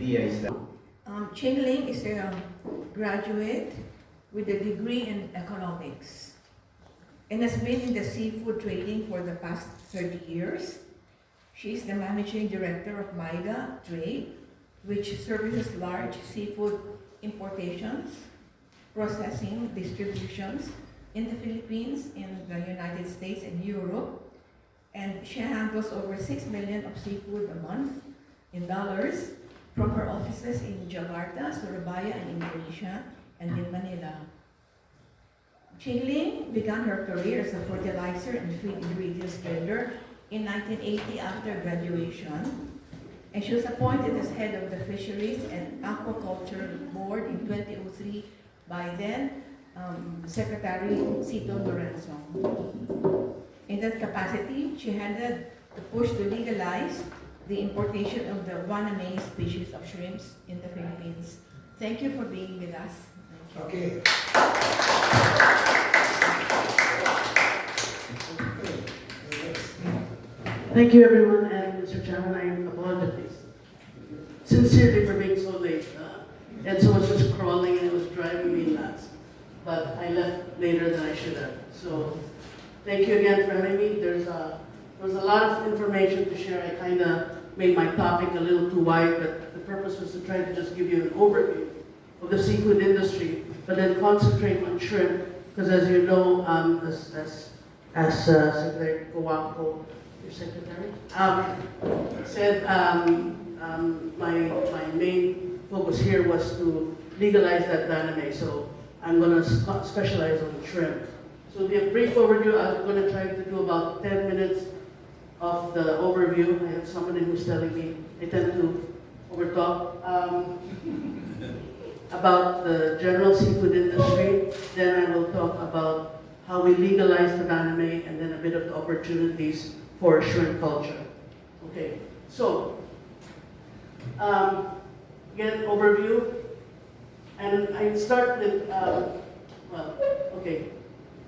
idea is that Chingling is a graduate with a degree in economics and has been in the seafood trading for the past 30 years. She is the managing director of MIDA Trade, which services large seafood importations, processing, distributions in the Philippines, in the United States, and Europe. And she handles over 6 million of seafood a month in dollars from her offices in Jakarta, Surabaya, and Indonesia, and in Manila. Chingling began her career as a fertilizer and feed ingredients trader in 1980 after graduation, and she was appointed as head of the Fisheries and Aquaculture Board in 2003 by then Secretary Cito Lorenzo. In that capacity, she headed the push to legalize the importation of the Guadalupe species of shrimps in the Philippines. Thank you for being with us. Okay. Thank you, everyone, and Mr. Chairman, I apologize sincerely for being so late. Edson was just crawling and it was driving me nuts, but I left later than I should have. So, thank you again for having me. There was a lot of information to share. I kind of made my topic a little too wide, but the purpose was to try to just give you an overview of the seafood industry, but then concentrate on shrimp, because as you know, as Secretary Kawako, your secretary, said, my main focus here was to legalize that Guadalupe, so I'm going to specialize on shrimp. So to be a brief overview, I'm going to try to do about 10 minutes of the overview. I have somebody who's telling me I tend to overtalk. About the general seafood industry, then I will talk about how we legalize the Guadalupe, and then a bit of the opportunities for shrimp culture. Okay, so again, overview, and I start with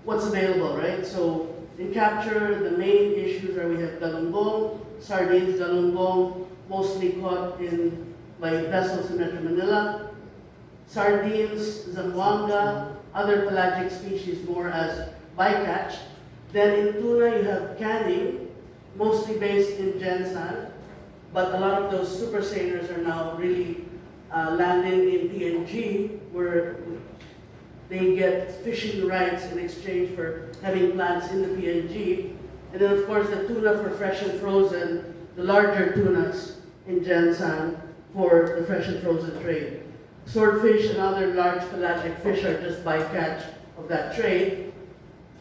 what's available, right? So in capture, the main issues are we have galunggong, sardines, galunggong, mostly caught by vessels in Metro Manila. Sardines, zamboanga, other pelagic species more as bycatch. Then in tuna you have canning, mostly based in Gensan, but a lot of those super sailors are now really landing in PNG, where they get fishing rights in exchange for having plants in the PNG. And then of course the tuna for fresh and frozen, the larger tunas in Gensan for the fresh and frozen trade. Swordfish and other large pelagic fish are just bycatch of that trade.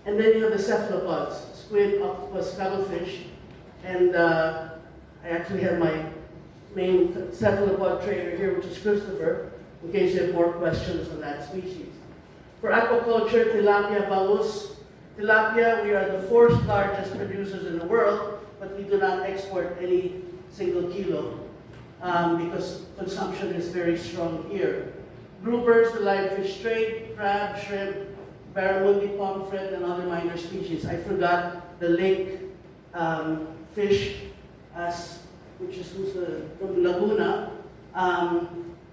And then you have the cephalopods, squid, octopus, cuttlefish. And I actually have my main cephalopod trader here, which is Christopher, in case you have more questions on that species. For aquaculture, tilapia, bangus. Tilapia, we are the 4th largest producers in the world, but we do not export any single kilo. Because consumption is very strong here. Groupers, the live fish trade, crab, shrimp, barramundi, pomfret, and other minor species. I forgot the lake fish, which is from Laguna,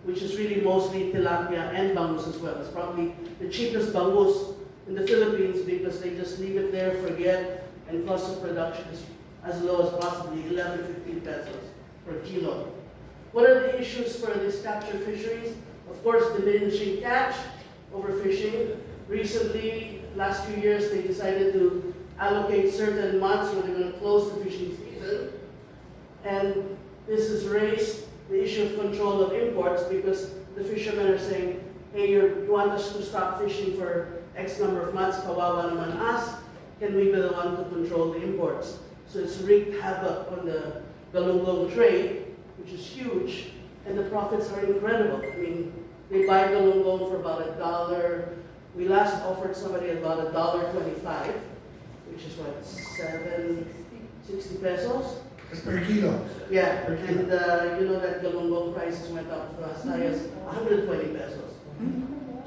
which is really mostly tilapia and bangus as well. It's probably the cheapest bangus in the Philippines because they just leave it there, forget, and cost of production is as low as possibly 11, 15 pesos per kilo. What are the issues for these capture fisheries? Of course, diminishing catch, overfishing. Recently, last few years, they decided to allocate certain months where they're going to close the fishing season. And this has raised the issue of control of imports because the fishermen are saying, hey, you want us to stop fishing for X number of months, kawawa naman us, can we be the one to control the imports? So it's wreaked havoc on the galunggong trade, which is huge, and the profits are incredible. I mean, they buy galunggong for about $1. We last offered somebody about $1.25, which is what, 60 pesos? It's per kilo. Yeah, and you know that galunggong prices went up to as high as 120 pesos.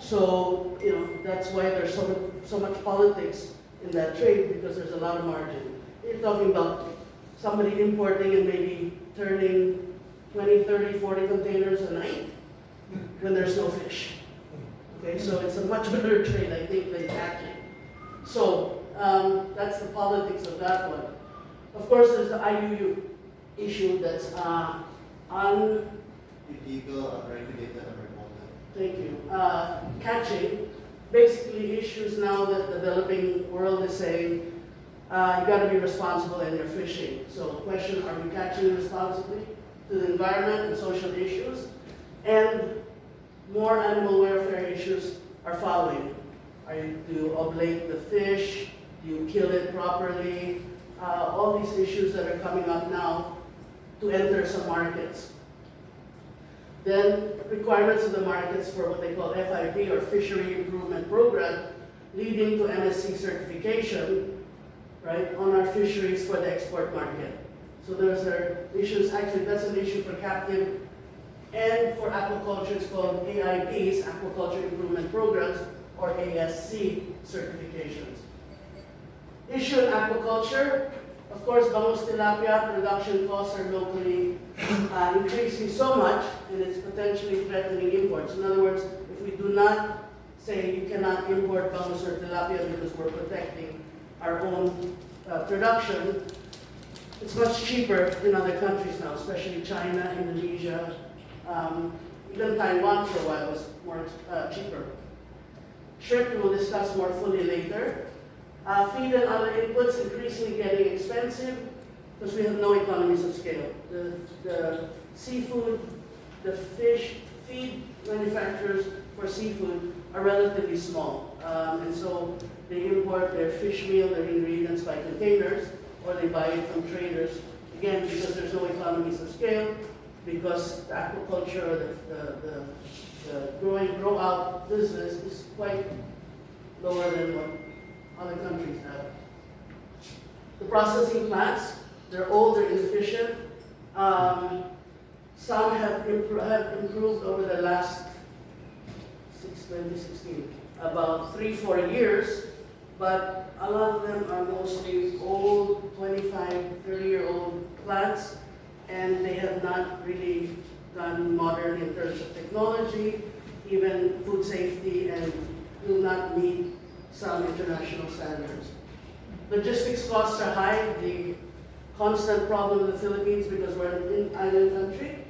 So, you know, that's why there's so much politics in that trade, because there's a lot of margin. You're talking about somebody importing and maybe turning 20, 30, 40 containers a night when there's no fish. Okay, so it's a much better trade, I think, than catching. So that's the politics of that one. Of course, there's the IUU issue that's illegal, unregulated, unreported. thank you, catching. Basically, issues now that the developing world is saying, you got to be responsible in your fishing. So, question: are we catching responsibly to the environment and social issues? And more animal welfare issues are following. Do you oblate the fish? Do you kill it properly? All these issues that are coming up now to enter some markets. Then requirements of the markets for what they call FIP, or Fishery Improvement Program, leading to MSC certification, right, on our fisheries for the export market. So those are issues. Actually, that's an issue for captive and for aquaculture. It's called AIPs, Aquaculture Improvement Programs, or ASC certifications. Issue in aquaculture, of course, bangus tilapia production costs are locally increasing so much, and it's potentially threatening imports. In other words, if we do not say you cannot import bangus or tilapia because we're protecting our own production, it's much cheaper in other countries now, especially China, Indonesia, even Taiwan for a while was more cheaper. Shrimp we will discuss more fully later. Feed and other inputs increasingly getting expensive because we have no economies of scale. The seafood, the fish, feed manufacturers for seafood are relatively small. And so they import their fish meal, their ingredients by containers, or they buy it from traders, again, because there's no economies of scale, because the aquaculture, or the grow-out business is quite lower than what other countries have. The processing plants, they're old, they're inefficient. Some have improved over the last 2016, about 3-4 years, but a lot of them are mostly old, 25, 30-year-old plants, and they have not really gone modern in terms of technology, even food safety, and do not meet some international standards. Logistics costs are high, the constant problem in the Philippines because we're an island country.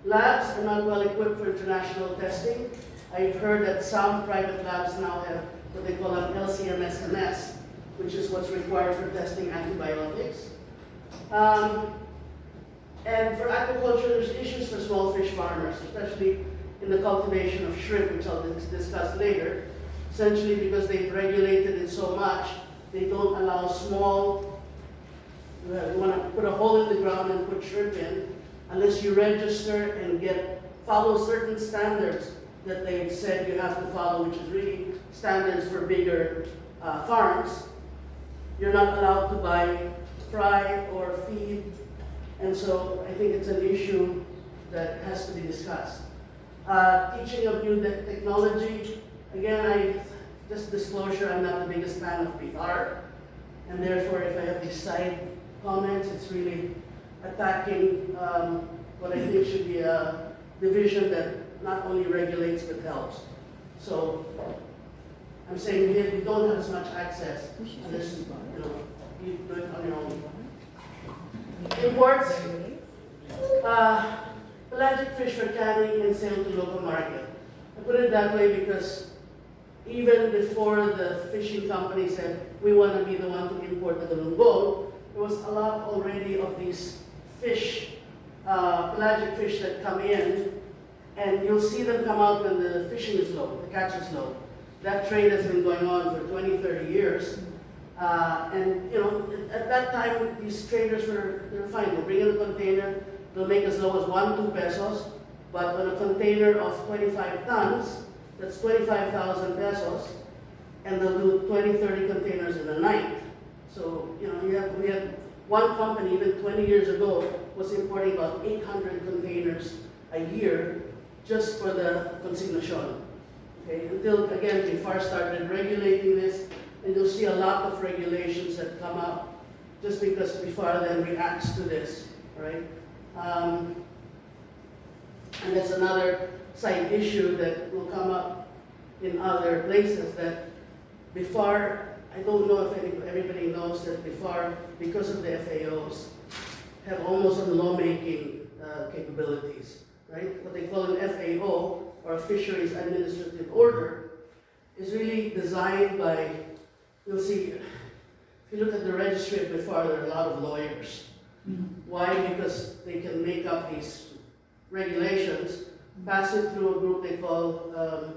Labs are not well equipped for international testing. I've heard that some private labs now have what they call an LCMS-MS, which is what's required for testing antibiotics. And for aquaculture, there's issues for small fish farmers, especially in the cultivation of shrimp, which I'll discuss later. Essentially because they've regulated it so much, they don't allow small, you want to put a hole in the ground and put shrimp in, unless you register and follow certain standards that they've said you have to follow, which is really standards for bigger farms. You're not allowed to buy fry or feed, and so I think it's an issue that has to be discussed. Teaching of new technology. Again, just disclosure, I'm not the biggest fan of PR, and therefore if I have these side comments, it's really attacking what I think should be a division that not only regulates but helps. So I'm saying here we don't have as much access unless you do it on your own. Imports, pelagic fish for canning and sale to local market. I put it that way because even before the fishing company said, we want to be the one to import the galunggong, there was a lot already of these fish, pelagic fish that come in, and you'll see them come out when the fishing is low, the catch is low. That trade has been going on for 20, 30 years. And at that time, these traders they're fine. They'll bring in a container, they'll make as low as 1-2 pesos, but on a container of 25 tons, that's 25,000 pesos, and they'll do 20, 30 containers in a night. So, we had one company, even 20 years ago, was importing about 800 containers a year just for the consignation. Okay, until, again, BIFAR started regulating this, and you'll see a lot of regulations that come up just because BIFAR then reacts to this, right? And that's another side issue that will come up in other places, that before, I don't know if everybody knows that before, because of the FAOs, have almost on lawmaking capabilities, right? What they call an FAO, or a Fisheries Administrative Order, is really designed by, you'll see, if you look at the registry of BIFAR, there are a lot of lawyers. Why? Because they can make up these regulations, pass it through a group they call the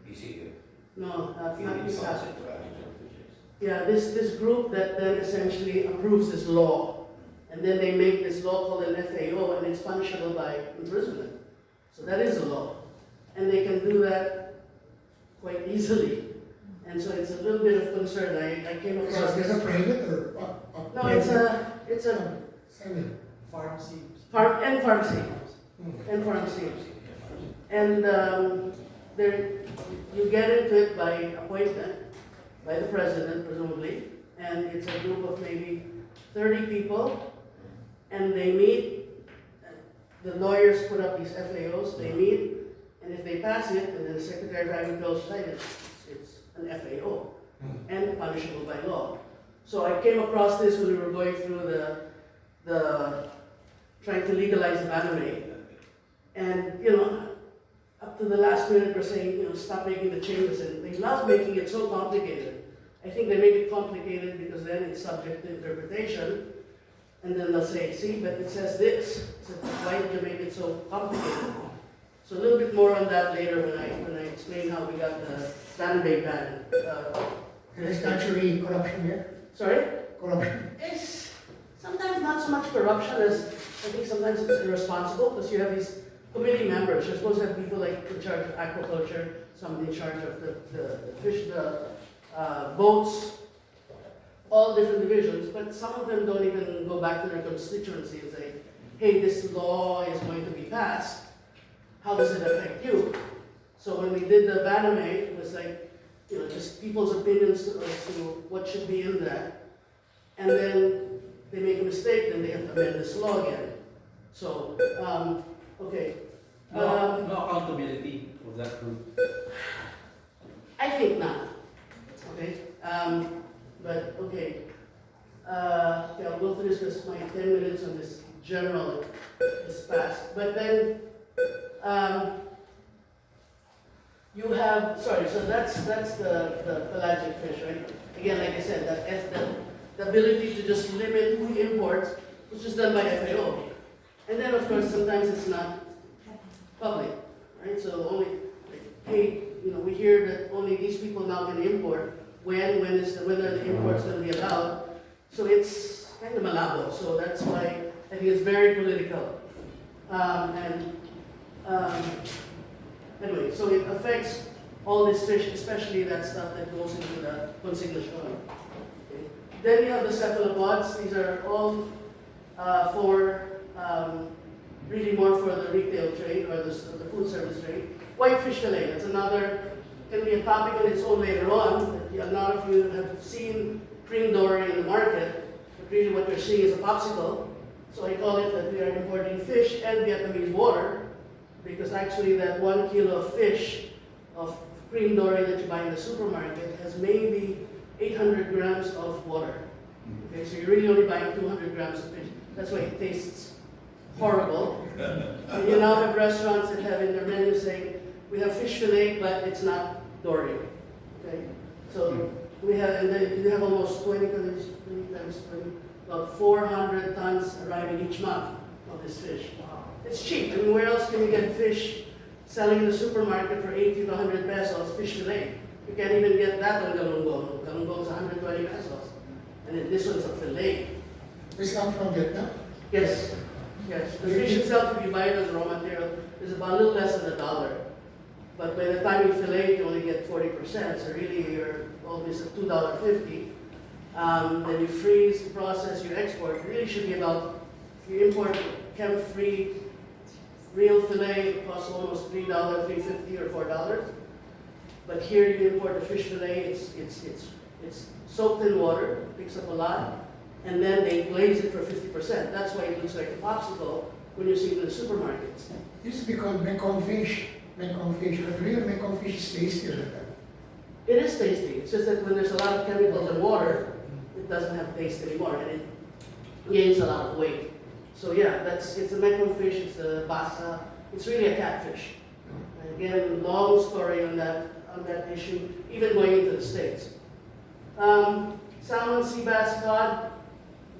ECU. no, not Field PSAC. Council for Agricultural Fisheries. Yeah, this group that then essentially approves this law. And then they make this law called an FAO, and it's punishable by imprisonment. So that is a law. And they can do that quite easily. And so it's a little bit of concern. I came So across is this a this. private or? No, it's a Semi. Farm seeds. farm and pharmacy. Hmm. And pharmacy. And there, you get into it by appointment, by the president presumably, and it's a group of maybe 30 people, and they meet, the lawyers put up these FAOs, they meet, and if they pass it, and then the Secretary of Agriculture signs it, it's an FAO, and punishable by law. So I came across this when we were going through the trying to legalize the banner, and you know, up to the last minute we're saying, you know, stop making the changes, and they love making it so complicated. I think they make it complicated because then it's subject to interpretation, and then they'll say, see, but it says this. So why did you make it so complicated? So a little bit more on that later when I explain how we got the banner ban. There's actually corruption here? Sorry? Corruption. It's sometimes not so much corruption as I think sometimes it's irresponsible, because you have these committee members. You're supposed to have people like in charge of aquaculture, somebody in charge of the fish, boats, all different divisions, but some of them don't even go back to their constituency and say, hey, this law is going to be passed. How does it affect you? So when we did the Baname, it was like, you know, just people's opinions as to what should be in that. And then they make a mistake, then they have to amend this law again. So, okay. No accountability of that group. I think not. Okay. But okay. Okay, I'll go through this because my 10 minutes on this general is fast. But then you have, sorry, so that's the pelagic fish, right? Again, like I said, the ability to just limit who imports, which is done by FAO. And then of course sometimes it's not public, right? So only, like, hey, you know, we hear that only these people now can import. When are the imports going to be allowed? So it's kind of malabo. So that's why I think it's very political. Anyway, so it affects all this fish, especially that stuff that goes into the consignation. Okay. Then you have the cephalopods. These are all really more for the retail trade or the food service trade. Whitefish fillet, that's another, can be a topic on its own later on. A lot of you have seen cream dory in the market, but really what you're seeing is a popsicle. So I call it that we are importing fish and Vietnamese water, because actually that 1 kilo of fish, of cream dory that you buy in the supermarket has maybe 800 grams of water. Okay, so you're really only buying 200 grams of fish. That's why it tastes horrible. And you now have restaurants that have in their menu saying, we have fish fillet, but it's not dory. Okay, so we have, and then you have almost 20 times 20, about 400 tons arriving each month of this fish. It's cheap. I mean, where else can you get fish selling in the supermarket for 80 to 100 pesos, fish fillet? You can't even get that on galunggong. Galunggong is 120 pesos. And then this one's a fillet. This comes from Vietnam? Yes, yes. The fish itself, if you buy it as raw material, is about a little less than $1. But by the time you fillet, you only get 40%. So really, you're always at $2.50. Then you freeze, process, you export. It really should be about, if you import chem-free real fillet, it costs almost $3, $3.50 or $4. But here you import a fish fillet, it's soaked in water, picks up a lot, and then they glaze it for 50%. That's why it looks like a popsicle when you see it in the supermarkets. Used to be called Mekong fish, but real Mekong fish is tastier than that. It is tasty. It's just that when there's a lot of chemicals and water, it doesn't have taste anymore, and it gains a lot of weight. So yeah, it's a Mekong fish, it's a basa, it's really a catfish. Again, long story on that issue, even going into the States. Salmon, sea bass, cod,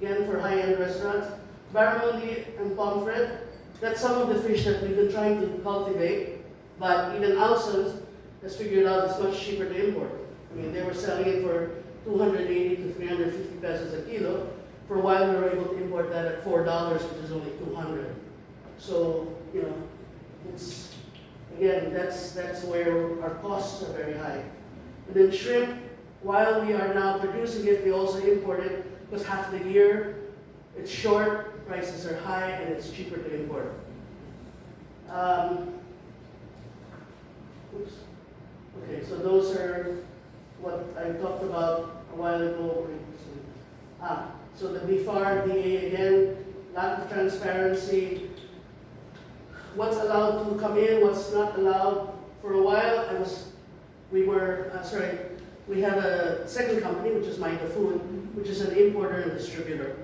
again for high-end restaurants. Barramundi and pomfret, that's some of the fish that we've been trying to cultivate, but even Alsons has figured out it's much cheaper to import. I mean, they were selling it for 280 to 350 pesos a kilo. For a while, we were able to import that at $4, which is only 200. So, you know, it's, again, that's where our costs are very high. And then shrimp, while we are now producing it, we also import it because half the year it's short, prices are high, and it's cheaper to import. Oops. Okay, so those are what I talked about a while ago. So the BFAR, DA again, lack of transparency. What's allowed to come in, what's not allowed. For a while, we have a second company, which is Mind the Food, which is an importer and distributor.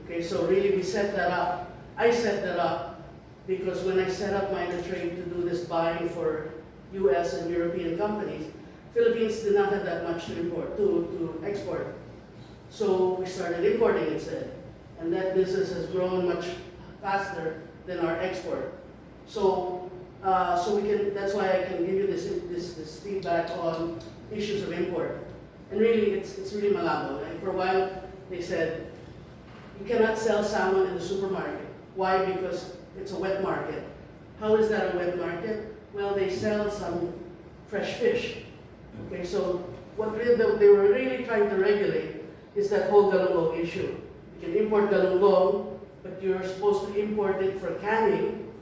Okay, so really we set that up. I set that up because when I set up Mind the Trade to do this buying for US and European companies, Philippines did not have that much to import, to export. So we started importing instead. And that business has grown much faster than our export. So, that's why I can give you this feedback on issues of import. And really, it's really malabo. Like for a while, they said, you cannot sell salmon in the supermarket. Why? Because it's a wet market. How is that a wet market? Well, they sell some fresh fish. Okay, so what they were really trying to regulate is that whole galunggong issue. You can import galunggong, but you're supposed to import it for canning,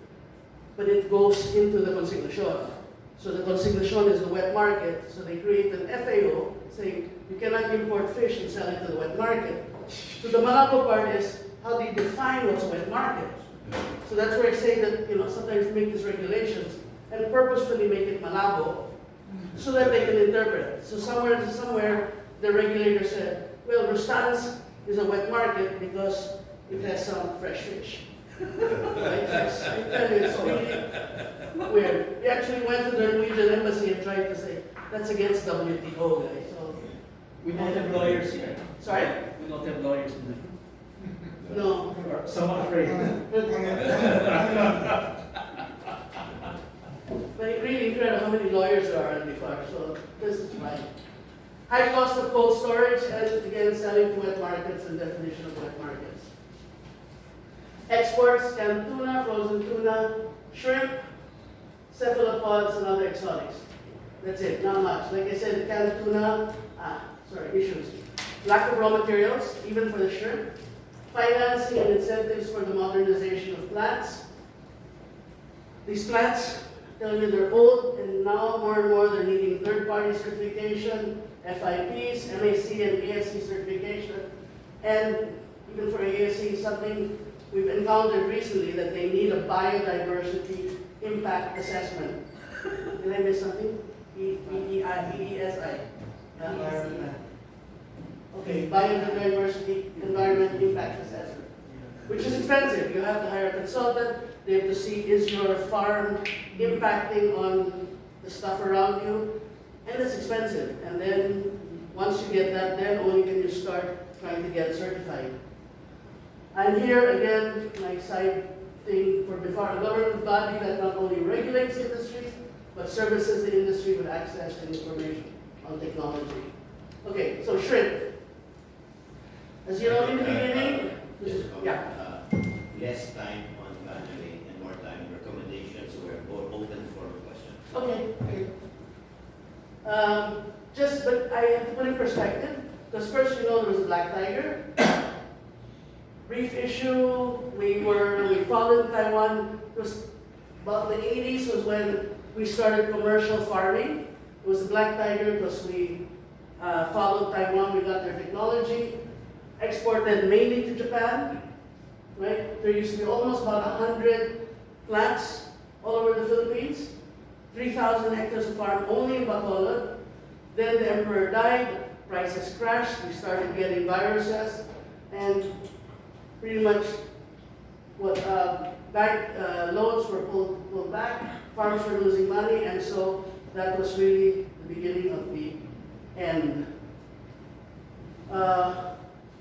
but it goes into the consignation. So the consignation is the wet market, so they create an FAO saying you cannot import fish and sell it to the wet market. So the malabo part is how do you define what's a wet market? So that's where I say that, you know, sometimes we make these regulations and purposefully make it malabo so that they can interpret. So somewhere the regulator said, well, Rustan's is a wet market because it has some fresh fish. Right? I tell you, it's really weird. We actually went to the Norwegian embassy and tried to say, that's against WTO, guys. So, We don't have lawyers here. sorry? We don't have lawyers in there. No. Or somewhat afraid. But it's really incredible how many lawyers there are in BFAR, so this is fine. High cost of cold storage, and again, selling to wet markets and definition of wet markets. Exports, canned tuna, frozen tuna, shrimp, cephalopods, and other exotics. That's it, not much. Like I said, canned tuna, issues. Lack of raw materials, even for the shrimp. Financing and incentives for the modernization of plants. These plants, tell you they're old, and now more and more they're needing third-party certification, FIPs, MAC and ASC certification. And even for ASC, something we've encountered recently that they need a biodiversity impact assessment. Did I miss something? EESI. Okay, biodiversity environment impact assessment, which is expensive. You have to hire a consultant. They have to see, is your farm impacting on the stuff around you? And it's expensive. And then once you get that, then only can you start trying to get certified. And here again, my side thing for BFAR, a government body that not only regulates industries, but services the industry with access and information on technology. Okay, so shrimp. As you know, in the beginning, Less time on paneling and more time recommendations. We're more open for questions. okay. But I have to put in perspective, because first, you know, there was a black tiger. Brief issue, we followed Taiwan. It was about the 80s was when we started commercial farming. It was a black tiger because we followed Taiwan, we got their technology. exported mainly to Japan, right? There used to be almost about 100 plants all over the Philippines, 3,000 hectares of farm only in Bacolod. Then the emperor died, prices crashed, we started getting viruses, and pretty much what bank loans were pulled back, farms were losing money, and so that was really the beginning of the end.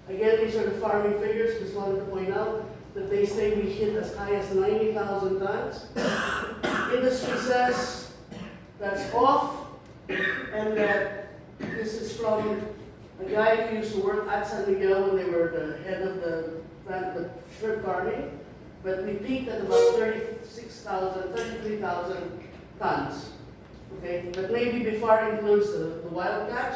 Again, these are the farming figures. Just wanted to point out that they say we hit as high as 90,000 tons. Industry says that's off, and that this is from a guy who used to work at San Miguel when they were the head of the shrimp farming. But we peaked at about 33,000 tons. Okay, but maybe before includes the wild catch,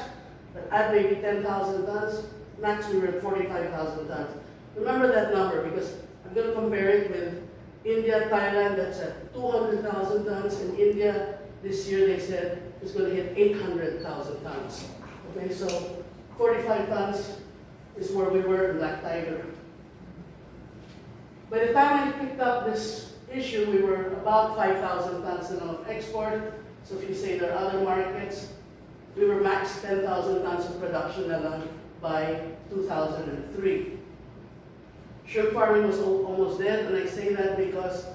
but add maybe 10,000 tons, max we were at 45,000 tons. Remember that number because I'm going to compare it with India, Thailand, that's at 200,000 tons. In India, this year they said it's going to hit 800,000 tons. Okay, so 45 tons is where we were in Black Tiger. By the time I picked up this issue, we were about 5,000 tons of export. So if you say there are other markets, we were max 10,000 tons of production by 2003. Shrimp farming was almost dead, and I say that because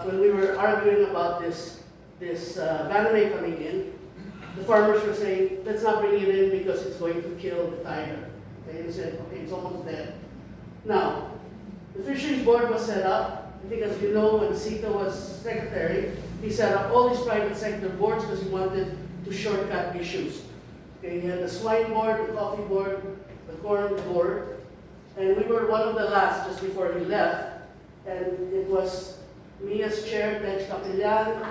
when we were arguing about this baname coming in, the farmers were saying, let's not bring it in because it's going to kill the tiger. Okay, they said, okay, it's almost dead. Now, the fisheries board was set up. I think as you know, when Sito was secretary, he set up all these private sector boards because he wanted to shortcut issues. Okay, he had the swine board, the coffee board, the corn board, and we were one of the last just before he left. And it was me as chair, Tej Capillan,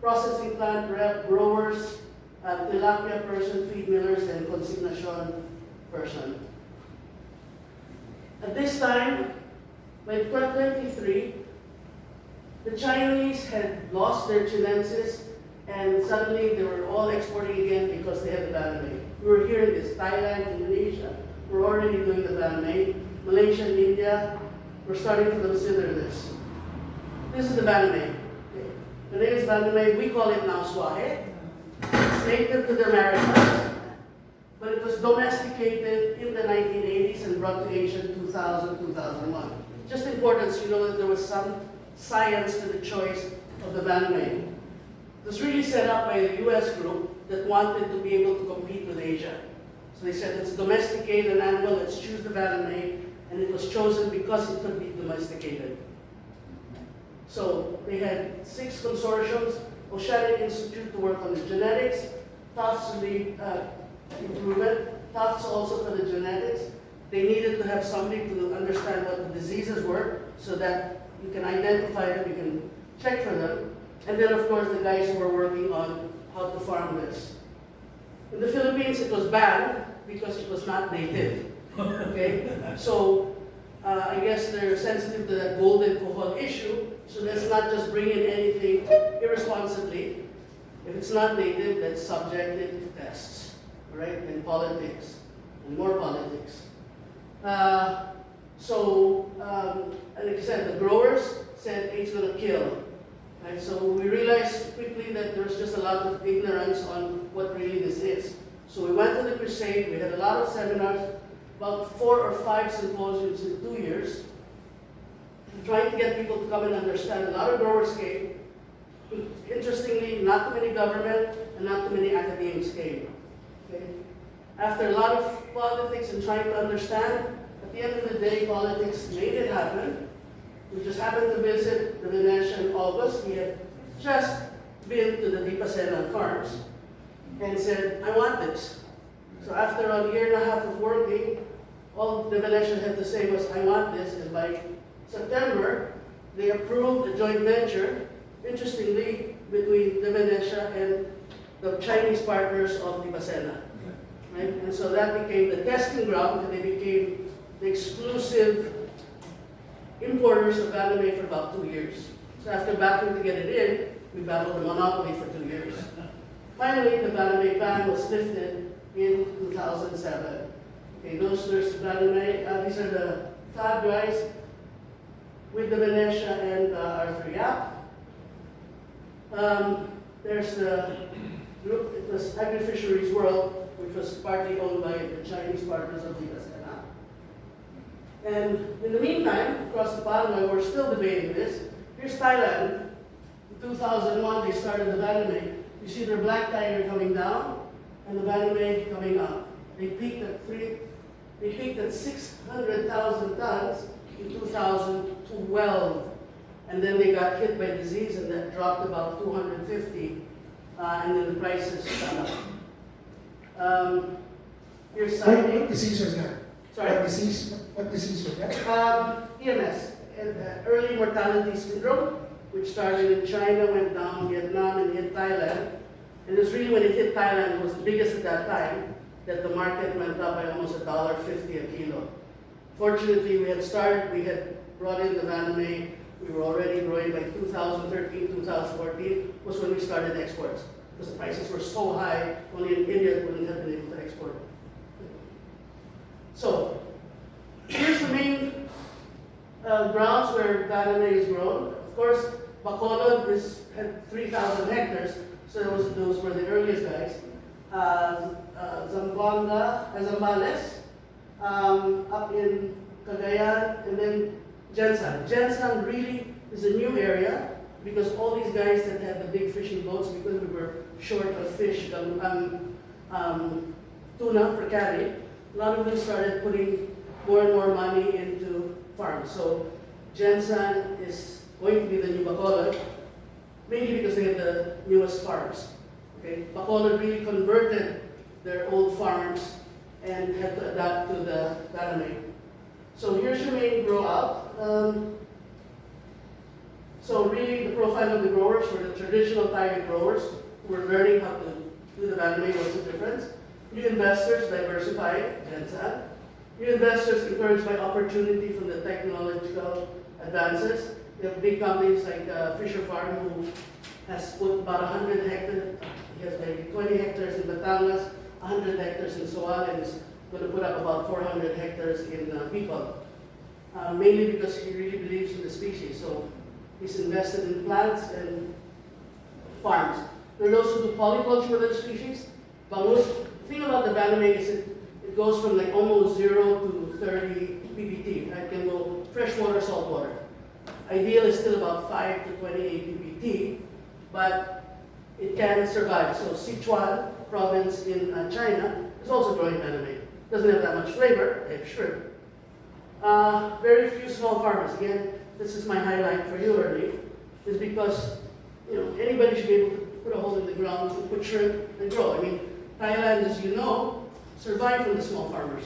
processing plant rep, growers, tilapia person, feed millers, and consignation person. At this time, by 2023, the Chinese had lost their Chinensis, and suddenly they were all exporting again because they had the baname. We were hearing this, Thailand, Indonesia, we're already doing the baname. Malaysia and India, we're starting to consider this. This is the baname. Okay. The name is baname, we call it now swahe. It's native to the Americas, but it was domesticated in the 1980s and brought to Asia in 2000, 2001. Just important so you know that there was some science to the choice of the baname. It was really set up by the US group that wanted to be able to compete with Asia. So they said, let's domesticate an animal, let's choose the baname, and it was chosen because it could be domesticated. So they had 6 consortiums, Oceanic Institute to work on the genetics, Tufts to lead improvement, Tufts also for the genetics. They needed to have something to understand what the diseases were so that you can identify them, you can check for them. And then of course the guys who were working on how to farm this. In the Philippines it was banned because it was not native. Okay? So I guess they're sensitive to that golden cohort issue, so let's not just bring in anything irresponsibly. If it's not native, let's subject it to tests, right? And politics, and more politics. And like I said, the growers said hey, it's going to kill. Right? So we realized quickly that there's just a lot of ignorance on what really this is. So we went to the crusade, we had a lot of seminars, about 4 or 5 symposiums in 2 years, trying to get people to come and understand. A lot of growers came. Interestingly, not too many government and not too many academics came. Okay? After a lot of politics and trying to understand, at the end of the day, politics made it happen. We just happened to visit the Venetia in August. He had just been to the Dipasena farms and said, I want this. So after a year and a half of working, all the Venetia had to say was, I want this. And by September, they approved a joint venture, interestingly, between the Venetia and the Chinese partners of Dipasena. Right? And so that became the testing ground, and they became the exclusive importers of baname for about 2 years. So after battling to get it in, we battled the monopoly for 2 years. Finally, the baname ban was lifted in 2007. Okay, there's Guadalupe. These are the fab guys with the Venetia and Arthur Yap. There's the group, it was Agri-Fisheries World, which was partly owned by the Chinese partners of the Estrella. And in the meantime, across the pond, while we're still debating this, here's Thailand. In 2001, they started the Guadalupe. You see their black tiger coming down and the Guadalupe coming up. They peaked at 600,000 tons in 2012. And then they got hit by disease and that dropped about 250. And then the prices shot up. Here's What siding. disease was that? Sorry. What disease was that? EMS, early mortality syndrome, which started in China, went down Vietnam, and hit Thailand. And it's really when it hit Thailand, it was the biggest at that time, that the market went up by almost $1.50 a kilo. Fortunately, we had brought in the Guadalupe. We were already growing by 2013, 2014 was when we started exports. Because the prices were so high, only in India wouldn't have been able to export. So, here's the main grounds where Guadalupe is grown. Of course, Bacolod had 3,000 hectares, so those were the earliest guys. Zambales, up in Cagayan, and then Jensan. Jensan really is a new area because all these guys that had the big fishing boats, because we were short of fish, tuna for carry, a lot of them started putting more and more money into farms. So Jensan is going to be the new Bacolod, mainly because they have the newest farms. Okay? Bacolod really converted their old farms and had to adapt to the Guadalupe. So here's your main grow out. So really the profile of the growers were the traditional tiger growers who were learning how to do the Guadalupe, what's the difference. New investors diversified, Jensan. New investors encouraged by opportunity from the technological advances. You have big companies like Fisher Farm, who has put about 100 hectares, he has maybe 20 hectares in Batangas, 100 hectares in Soal, and is going to put up about 400 hectares in Bicol. Mainly because he really believes in the species. So he's invested in plants and farms. There are those who do polyculture with the species. Bangus. The thing about the Guadalupe is it goes from like almost 0 to 30 ppt. It can go freshwater, saltwater. Ideal is still about 5 to 28 ppt, but it can survive. So Sichuan province in China is also growing Guadalupe. Doesn't have that much flavor, they have shrimp. Very few small farmers. Again, this is my highlight for you early, is because anybody should be able to put a hole in the ground, put shrimp and grow. I mean, Thailand, as you know, survived from the small farmers.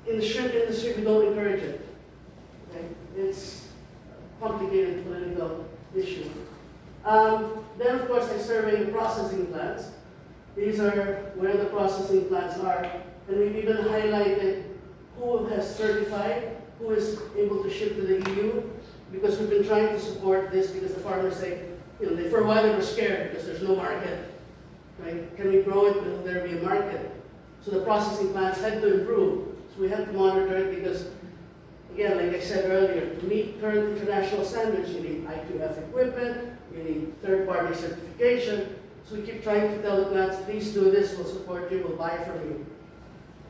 In the shrimp industry, we don't encourage it. Okay? It's a complicated political issue. Then, of course, I survey the processing plants. These are where the processing plants are. And we've even highlighted who has certified, who is able to ship to the EU, because we've been trying to support this because the farmers say, for a while they were scared because there's no market. Right? Can we grow it? Will there be a market? So the processing plants had to improve. So we have to monitor it because, again, like I said earlier, to meet current international standards, you need IQF equipment, you need third-party certification. So we keep trying to tell the plants, please do this, we'll support you, we'll buy from you.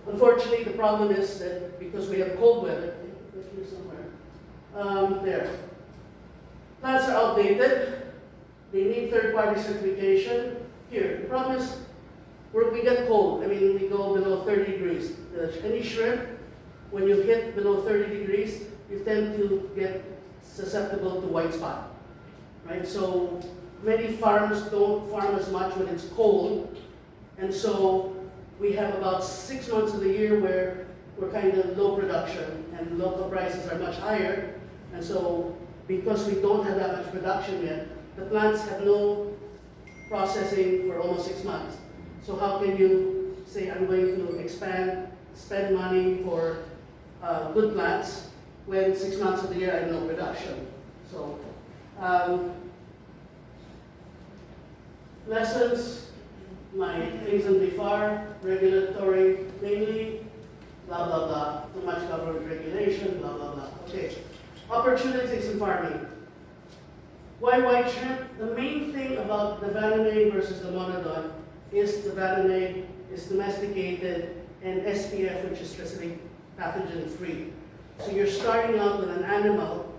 Unfortunately, the problem is that because we have cold weather, let's here somewhere, there. Plants are outdated, they need third-party certification. Here, the problem is we get cold. I mean, we go below 30 degrees. Any shrimp, when you hit below 30 degrees, you tend to get susceptible to white spot, right? So many farms don't farm as much when it's cold, and so we have about 6 months of the year where we're kind of low production and local prices are much higher, and so because we don't have that much production yet, the plants have no processing for almost 6 months. So how can you say, I'm going to expand, spend money for good plants when 6 months of the year I have no production? So, lessons, my things in BIFAR, regulatory, mainly blah, blah, blah, too much government regulation, blah, blah, blah. Okay, opportunities in farming. Why white shrimp? The main thing about the Vaname versus the Monodon is the Vaname is domesticated and SPF, which is specific pathogen free. So you're starting out with an animal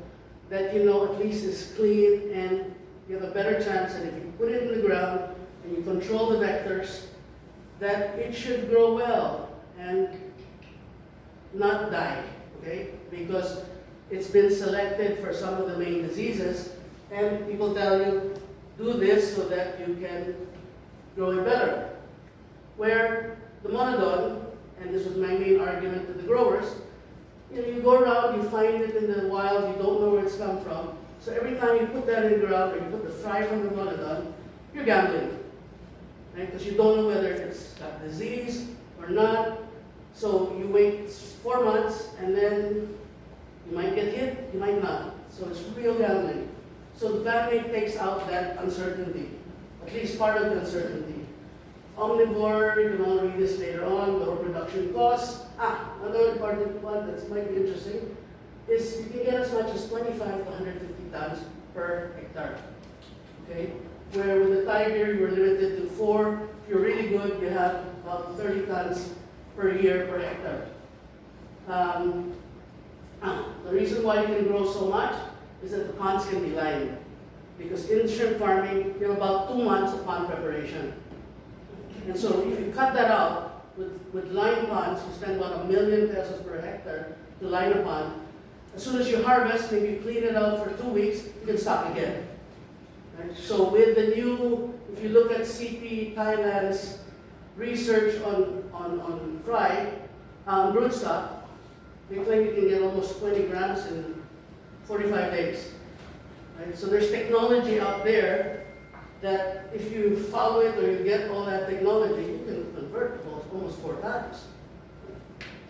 that you know at least is clean, and you have a better chance that if you put it in the ground and you control the vectors, that it should grow well and not die, okay? Because it's been selected for some of the main diseases, and people tell you, do this so that you can grow it better. Where the Monodon, and this was my main argument to the growers, you go around, you find it in the wild, you don't know where it's come from. So every time you put that in the ground, or you put the fry from the Monodon, you're gambling, right? Because you don't know whether it's got disease or not. So you wait 4 months, and then you might get hit, you might not. So it's real gambling. So the Vaname takes out that uncertainty, at least part of the uncertainty. Omnivore, you can all read this later on, lower production costs. Another important one that might be interesting is you can get as much as 25 to 150 tons per hectare. Okay? Where with the tiger, you were limited to 4. If you're really good, you have about 30 tons per year per hectare. The reason why you can grow so much is that the ponds can be lined. Because in shrimp farming, you have about 2 months of pond preparation. And so if you cut that out with line ponds, you spend about 1 million pesos per hectare to line a pond. As soon as you harvest, maybe you clean it out for 2 weeks, you can stock again. Right? So with the new, if you look at CP Thailand's research on fry, broodstock, they claim you can get almost 20 grams in 45 days. Right? So there's technology out there that if you follow it or you get all that technology, you can convert almost 4 times.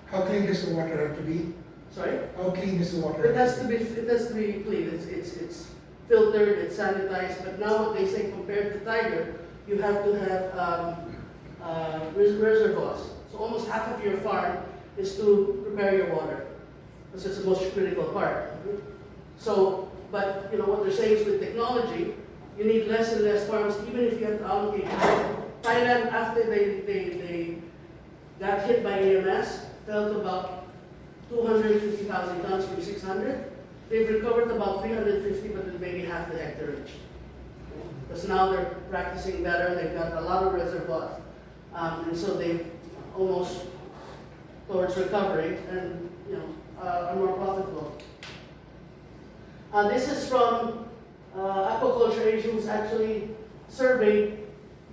How clean does the water have to be? Sorry? How clean does the water It have has to be clean. It's filtered, it's sanitized. But now what they say compared to tiger, you have to have reservoirs. So almost half of your farm is to prepare your water, because it's the most critical part. So, but you know what they're saying is with technology, you need less and less farms, even if you have to allocate. Thailand, after they got hit by AMS, fell to about 250,000 tons from 600. They've recovered about 350, but with maybe half the hectarage. Because now they're practicing better, they've got a lot of reservoirs. And so they almost towards recovery and are more profitable. This is from Aquaculture Asia, who's actually surveyed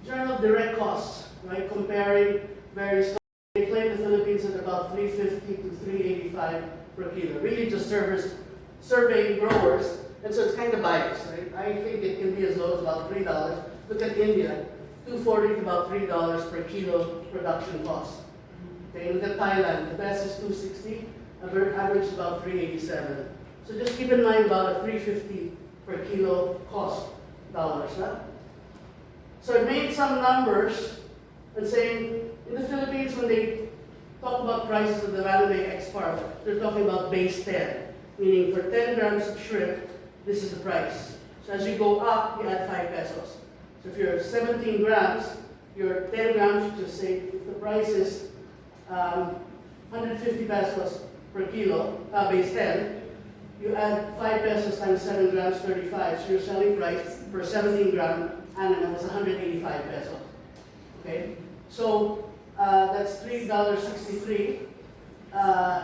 general direct costs, right? Comparing various costs. They claim the Philippines at about 350 to 385 per kilo. Really just surveying growers, and so it's kind of biased, right? I think it can be as low as about $3. Look at India, $240 to about $3 per kilo production cost. Okay, look at Thailand, the best is $260, average is about $387. So just keep in mind about a $350 per kilo cost dollars. Huh? So I made some numbers and saying in the Philippines when they talk about prices of the Guadalupe X farm, they're talking about base 10, meaning for 10 grams of shrimp, this is the price. So as you go up, you add 5 pesos. So if you're 17 grams, your 10 grams, just say if the price is 150 pesos per kilo, base 10, you add 5 pesos times 7 grams, 35. So your selling price for 17 gram animal is 185 pesos. Okay? So that's $3.63.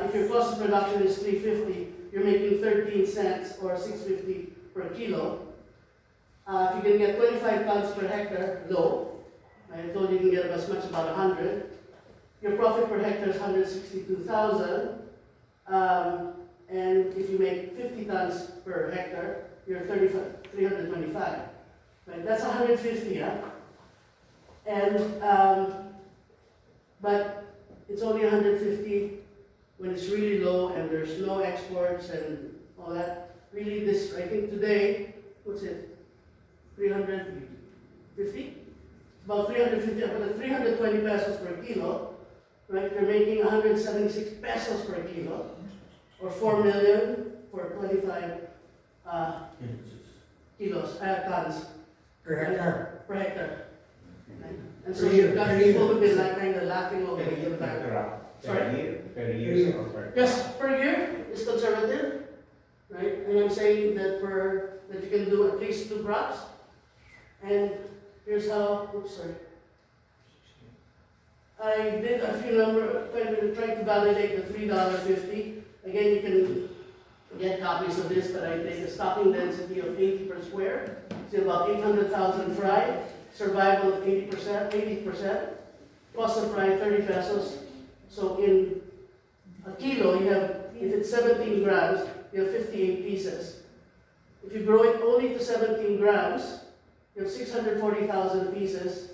If your cost of production is $3.50, you're making 13 cents or $6.50 per kilo. If you can get 25 tons per hectare, low. I told you you can get as much as about 100. Your profit per hectare is 162,000. And if you make 50 tons per hectare, you're 325. Right? That's 150, yeah? And but it's only 150 when it's really low and there's no exports and all that. Really, this I think today, what's it? 350? About 350, about 320 pesos per kilo. right? You're making 176 pesos per kilo, or 4 million for 25 tons Per hectare. per hectare. Right? And so Per year, you've got per people year. who've been like kind of laughing over it in the back. Sorry? Per year. or Yes, per year is conservative, right? And I'm saying that that you can do at least 2 crops. And here's how, oops, sorry. I did a few numbers, trying to validate the $3.50. Again, you can get copies of this, but I take a stocking density of 80 per square. So about 800,000 fry, survival of 80%, cost of fry 30 pesos. So in a kilo, you have, if it's 17 grams, you have 58 pieces. If you grow it only to 17 grams, you have 640,000 pieces,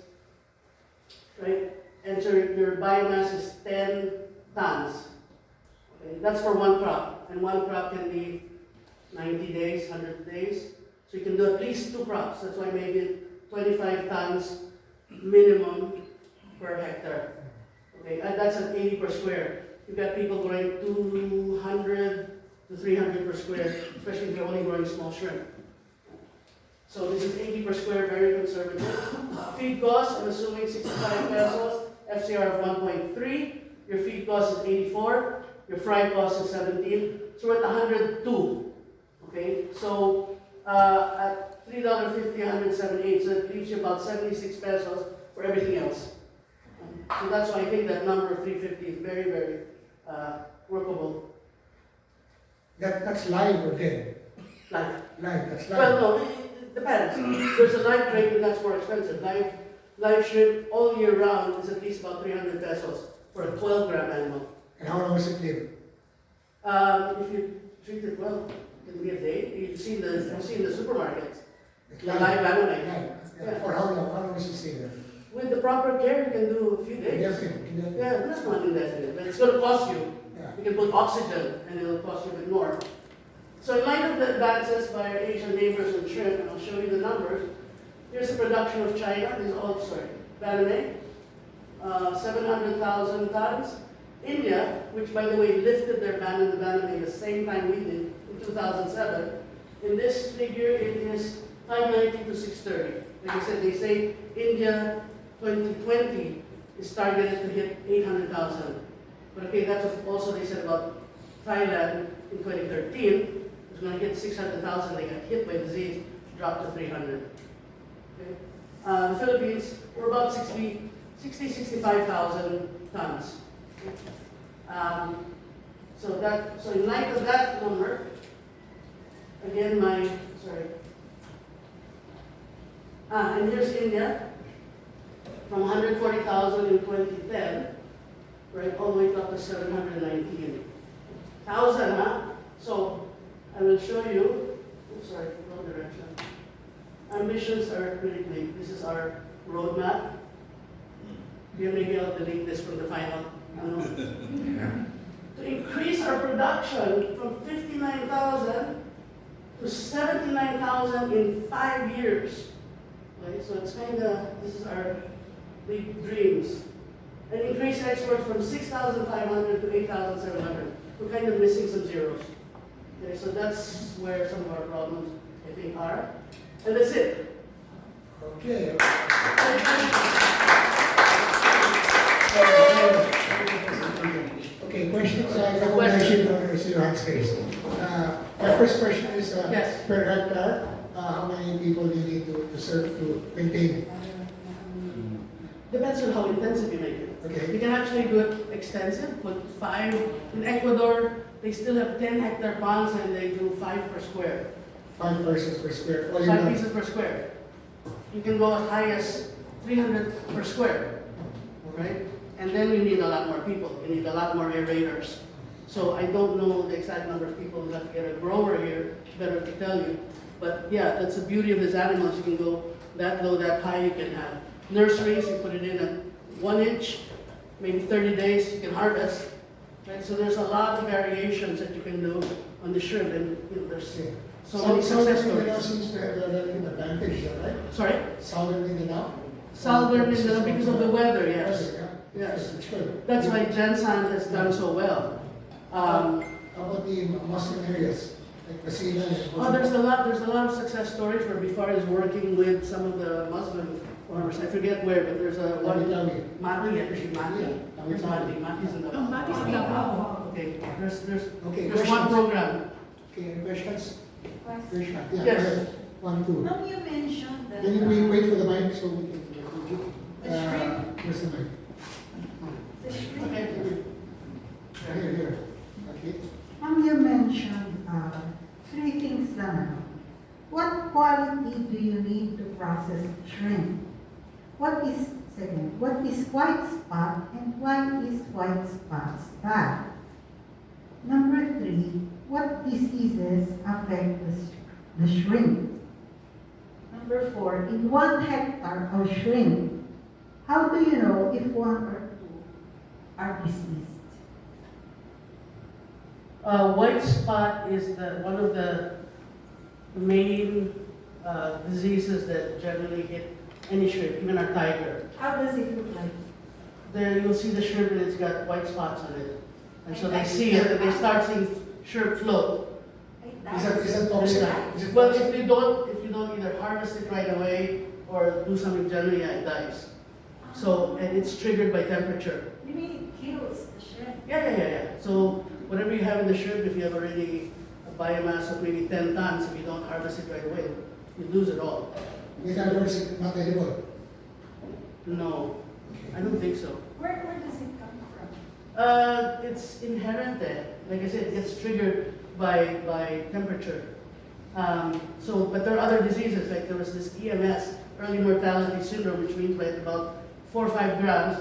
right? And so your biomass is 10 tons. Okay? That's for one crop, and one crop can be 90 days, 100 days. So you can do at least 2 crops. That's why maybe 25 tons minimum per hectare. Okay, and that's at 80 per square. You've got people growing 200 to 300 per square, especially if you're only growing small shrimp. So this is 80 per square, very conservative. Feed cost, I'm assuming 65 pesos, FCR of 1.3. Your feed cost is 84. Your fry cost is 17. So we're at 102. Okay, so at $3.50, 178. So it leaves you about 76 pesos for everything else. So that's why I think that number of 350 is very, very workable. That's live or dead? Live. Live, that's live. Well, no, it depends. There's a live trade, and that's more expensive. Live shrimp all year round is at least about 300 pesos for a 12-gram animal. And how long does it live? If you treat it well, it can be a day. You've seen the supermarkets. It's The live animal. Live. Yeah. For how long? How long does it stay there? With the proper care, you can do a few days. Indefinite. Yeah, that's not indefinite, but it's going to cost you. Yeah. You can put oxygen, and it'll cost you a bit more. So in light of the advances by our Asian neighbors in shrimp, and I'll show you the numbers, here's the production of China. This is all, banane, 700,000 tons. India, which by the way lifted their ban in the banane the same time we did in 2007, in this figure it is 590 to 630. Like I said, they say India 2020 is targeted to hit 800,000. But okay, that's what also they said about Thailand in 2013. It was going to hit 600,000. They got hit by disease, dropped to 300. Okay. The Philippines, we're about 65,000 tons. So in light of that number, again and here's India, from 140,000 in 2010, right, all the way up to 719,000, huh? So I will show you, wrong direction. Our missions are pretty big. This is our roadmap. Here, maybe I'll delete this from the final. To increase our production from 59,000 to 79,000 in 5 years. Okay, so it's this is our big dreams. And increase exports from 6,500 to 8,700. We're kind of missing some zeros. Okay, so that's where some of our problems, I think, are. And that's it. Okay. Okay, questions? I have a question on your hands raised. My first question is, Yes. per hectare, how many people do you need to serve to maintain? Depends on how intensive you make it. Okay. You can actually do it extensive, put 5. In Ecuador, they still have 10-hectare ponds and they do 5 per square. 5 persons per square. Oh, 5 pieces per square. You can go as high as 300 per square, right? And then you need a lot more people. You need a lot more aerators. So I don't know the exact number of people. We'll have to get a grower here, better to tell you. But yeah, that's the beauty of these animals. You can go that low, that high. You can have nurseries. You put it in at 1 inch, maybe 30 days. You can harvest. Right? So there's a lot of variations that you can do on the shrimp, and there's so many success Mindanao stories. seems to have a relative advantage, right? Sorry, Southern Mindanao? Southern Mindanao because of the weather, yes. Yeah. Yes. It's good. That's why Jensen has done so well. How about the Muslim areas, like Basilan and Oh, there's a lot of success stories where Bifar is working with some of the Muslim farmers. I forget where, but there's a one. Mati, actually Mati. Where's Mati? Mati's in the. Oh, Mati's in Davao. Okay, Okay, there's one questions? program. Okay, any questions? Question. Krishna, yeah, Yes. go ahead. 1, 2. Now you mentioned that. Can you wait for the mic so we can record you? The shrimp. Where's the mic? The shrimp. Okay. Here. Okay. You mentioned three things lang. What quality do you need to process shrimp? What is white spot and why is white spots bad? Number 3, what diseases affect the shrimp? Number 4, in 1 hectare of shrimp, how do you know if 1 or 2 are diseased? White spot is one of the main diseases that generally hit any shrimp, even our tiger. How does it look like? There you'll see the shrimp and it's got white spots on it. And so they see it and they start seeing shrimp float. Is that toxic? Is it Well, toxic? if you don't either harvest it right away or do something generally, yeah, it dies. So, and it's triggered by temperature. You mean it kills the shrimp? Yeah. So whatever you have in the shrimp, if you have already a biomass of maybe 10 tons, if you don't harvest it right away, you lose it all. In other words, it's not edible. No, I don't think so. Where does it come from? It's inherent there. Like I said, it gets triggered by temperature. But there are other diseases, like there was this EMS, early mortality syndrome, which means by about 4 or 5 grams,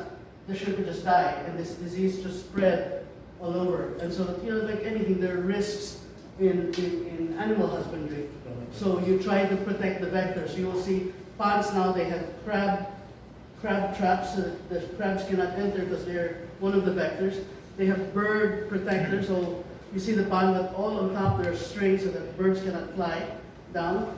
the shrimp would just die, and this disease just spread all over. And so, like anything, there are risks in animal husbandry. So you try to protect the vectors. You will see ponds now, they have crab traps, so the crabs cannot enter because they're one of the vectors. They have bird protectors, so you see the pond, but all on top there are strings so that birds cannot fly down.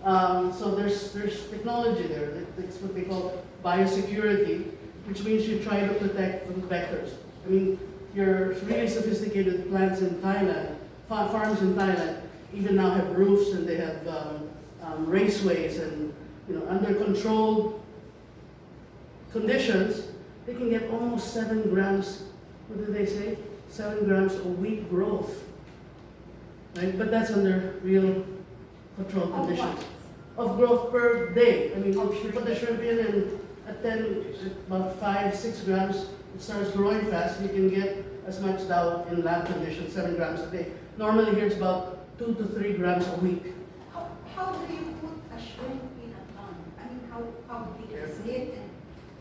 So there's technology there. It's what they call biosecurity, which means you try to protect from vectors. I mean, your really sophisticated plants in Thailand, farms in Thailand, even now have roofs and they have raceways and under controlled conditions, they can get almost 7 grams. What did they say? 7 grams a week growth, right? But that's under real controlled conditions of growth per day. I mean, you put the shrimp in and at about 5-6 grams, it starts growing fast. You can get as much now in lab conditions, 7 grams a day. Normally here it's about 2 to 3 grams a week. How do you put a shrimp in a pond? I mean, how big is it?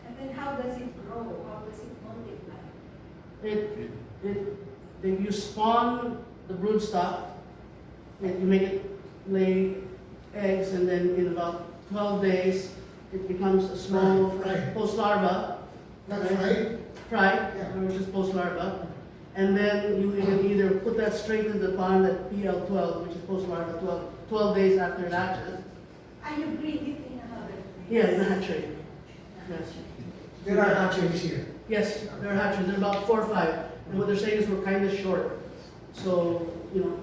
And then how does it grow? How does it multiply? You spawn the brood stock, and you make it lay eggs, and then in about 12 days, it becomes a small Fried. post larva. Not right? fried? Fried, or just post larva. And then you can either put that straight in the pond at PL12, which is post larva 12 days after it hatches. And you breed it in another place? Yeah, in the hatchery. Yes. There are hatcheries here. Yes, there are hatcheries. There are about 4 or 5. And what they're saying is we're kind of short. So,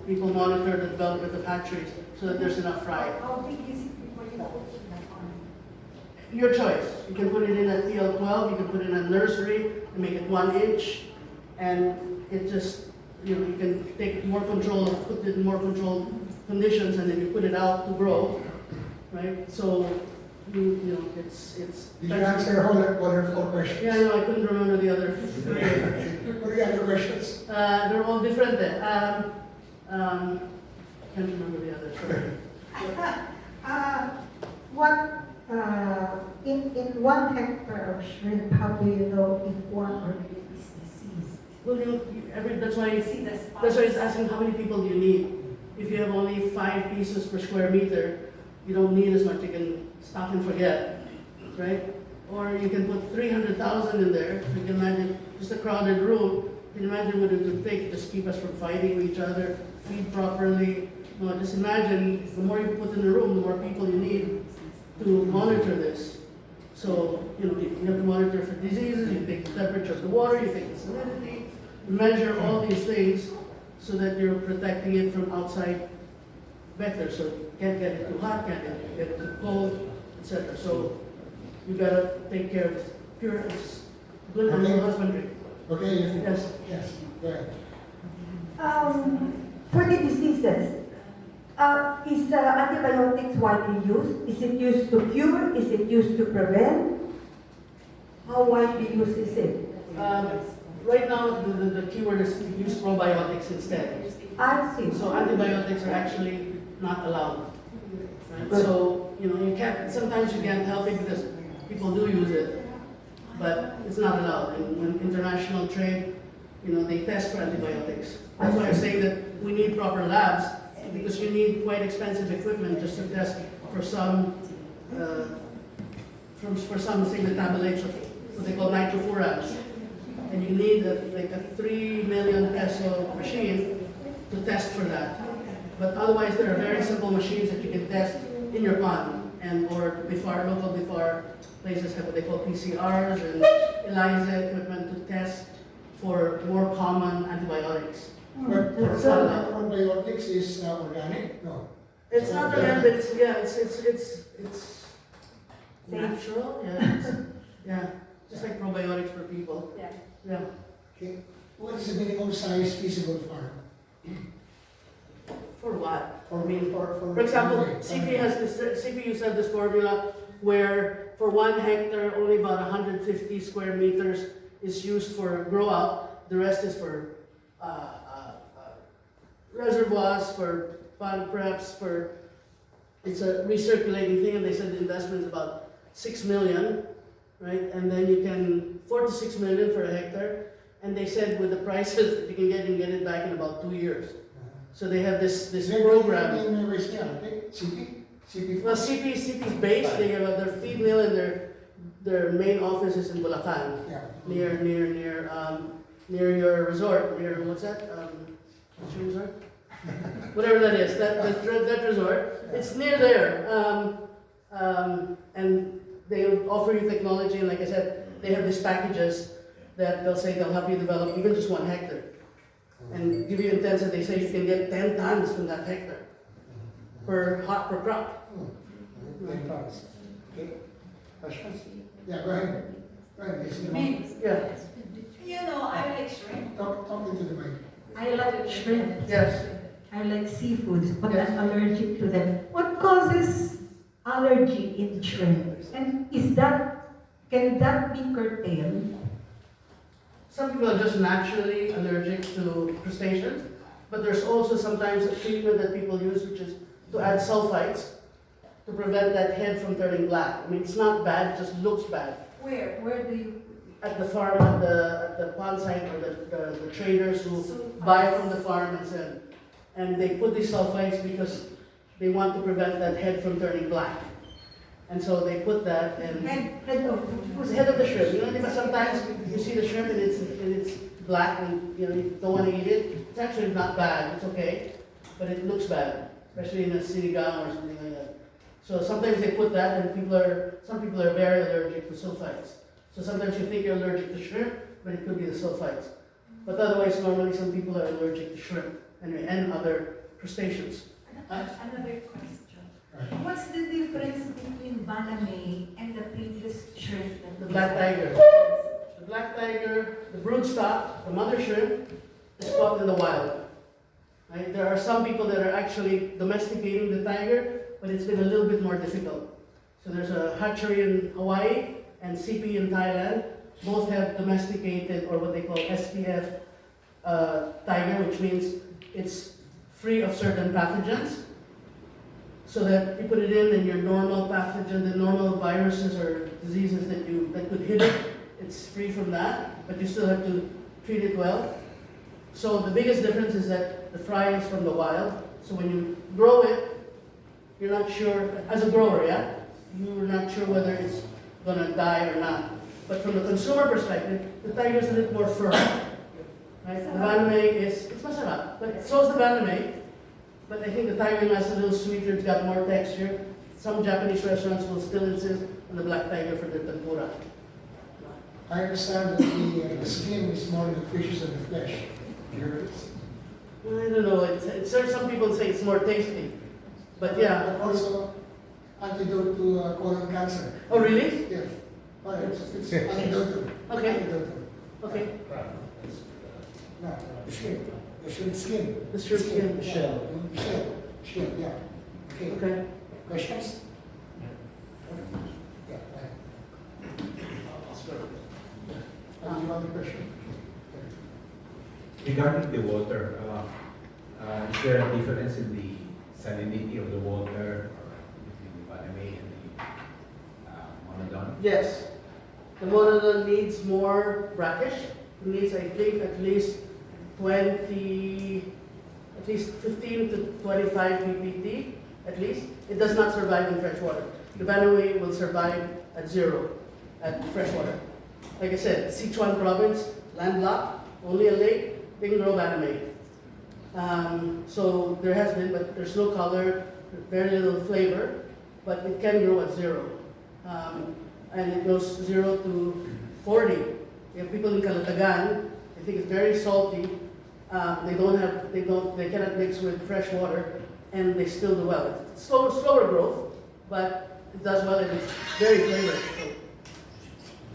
people monitor the development of hatcheries so that there's enough fry. How big is it before you put it in the pond? Your choice. You can put it in at PL12, you can put it in a nursery and make it 1 inch. And it just, you can take more control, put it in more controlled conditions, and then you put it out to grow, right? So, it's. Did you answer all our 4 questions? Yeah, no, I couldn't remember the other. What are the other questions? They're all different then. Can't remember the other, sorry. In 1 hectare of shrimp, how do you know if 1 or 2 is diseased? Well, that's why You see the spots? That's why it's asking how many people do you need. If you have only 5 pieces per square meter, you don't need as much. You can stop and forget, right? Or you can put 300,000 in there. You can imagine just a crowded room. You can imagine what it would take to just keep us from fighting with each other, feed properly. Just imagine the more you put in the room, the more people you need to monitor this. So, you know, you have to monitor for diseases, you take the temperature of the water, you take the salinity, measure all these things so that you're protecting it from outside vectors. So you can't get it too hot, can't get it too cold, etc. So you gotta take care of pure, it's good animal husbandry. Okay, Yes. yes, go ahead. For the diseases, is antibiotics widely used? Is it used to cure? Is it used to prevent? How widely used is it? Right now, the keyword is to use probiotics instead. I see. So antibiotics are actually not allowed. Right? So, you know, you can't, sometimes you can't help it because people do use it, but it's not allowed. And when international trade, you know, they test for antibiotics. That's why I say that we need proper labs, because you need quite expensive equipment just to test for some, for some, say, metabolates of what they call nitrofurans. And you need like a 3 million peso machine to test for that. But otherwise, there are very simple machines that you can test in your pond, and or BIFAR, local BIFAR places have what they call PCRs and ELISA equipment to test for more common antibiotics. But probiotics is organic? No. It's not organic, but it's, yeah, it's natural. Yeah, yeah, just like probiotics for people. Yeah. Yeah. Okay. What is the minimum size feasible farm? For what? For For example, CP used to have this formula where for 1 hectare, only about 150 square meters is used for grow out. The rest is for reservoirs, for pond preps, for, it's a recirculating thing, and they said the investment is about 6 million, right? And then you can, 4 to 6 million for a hectare. And they said with the prices that you can get it back in about 2 years. So they have this program. In CP? CP? Well, CP's base, they have their feed mill, and their main office is in Bulacan, Yeah. near your resort, near, what's that? What's your resort? Whatever that is, that resort. It's near there. And they offer you technology, and like I said, they have these packages that they'll say they'll help you develop even just 1 hectare. And give you intensive, they say you can get 10 tons from that hectare per crop. 10 tons. Okay. Questions? Yeah, go ahead. Go ahead, Miss. Yeah. You know, I like shrimp. Talk into the mic. I like shrimp. Yes. I like seafoods, but Yes. I'm allergic to them. What causes allergy in shrimp? And can that be curtailed? Some people are just naturally allergic to crustaceans, but there's also sometimes a treatment that people use, which is to add sulfites to prevent that head from turning black. I mean, it's not bad, it just looks bad. Where? Where do you? At the farm, at the pond site, or the traders who buy from the farm and sell. And they put these sulfites because they want to prevent that head from turning black. And so they put that and Head of. the head of the shrimp. You know, because sometimes you see the shrimp and it's black, and you know you don't want to eat it. It's actually not bad. It's okay, but it looks bad, especially in a sinigang or something like that. So sometimes they put that, and some people are very allergic to sulfites. So sometimes you think you're allergic to shrimp, but it could be the sulfites. But otherwise, normally some people are allergic to shrimp and other crustaceans. Another question. Right. What's the difference between baname and the previous shrimp? The black tiger. The black tiger, the broodstock, the mother shrimp, is caught in the wild. Right? There are some people that are actually domesticating the tiger, but it's been a little bit more difficult. So there's a hatchery in Hawaii and CP in Thailand. Both have domesticated, or what they call SPF tiger, which means it's free of certain pathogens. So that you put it in, and your normal pathogen, the normal viruses or diseases that could hit it, it's free from that, but you still have to treat it well. So the biggest difference is that the fry is from the wild. So when you grow it, you're not sure, as a grower, yeah? You're not sure whether it's gonna die or not. But from the consumer perspective, the tiger is a little more firm. Right? The baname it's masarap, but so is the baname. But I think the tiger is a little sweeter, it's got more texture. some Japanese restaurants will still insist on the black tiger for their tempura. I understand that the skin is more nutritious than the flesh. Yours. I don't know, some people say it's more tasty, but yeah. But also antidote to colon cancer. Oh, really? Yes. It's antidote. Okay. Antidote. Okay. No, the skin. The shrimp skin. The shrimp skin. The shell. The shell. Shell, yeah. Okay. Okay. Questions? Yeah, right. Do you want a question? Regarding the water, is there a difference in the salinity of the water between the Baname and the Monodon? Yes. The monodon needs more brackish. It needs, I think, at least 15 to 25 ppt, at least. It does not survive in fresh water. The Baname will survive at 0 at fresh water. Like I said, Sichuan province, landlocked, only a lake, they can grow Baname. So there has been, but there's no color, very little flavor, but it can grow at 0. And it goes 0 to 40. You have people in Calatagan, I think it's very salty. They cannot mix with fresh water, and they still do well. It's slower growth, but it does well, and it's very flavorful.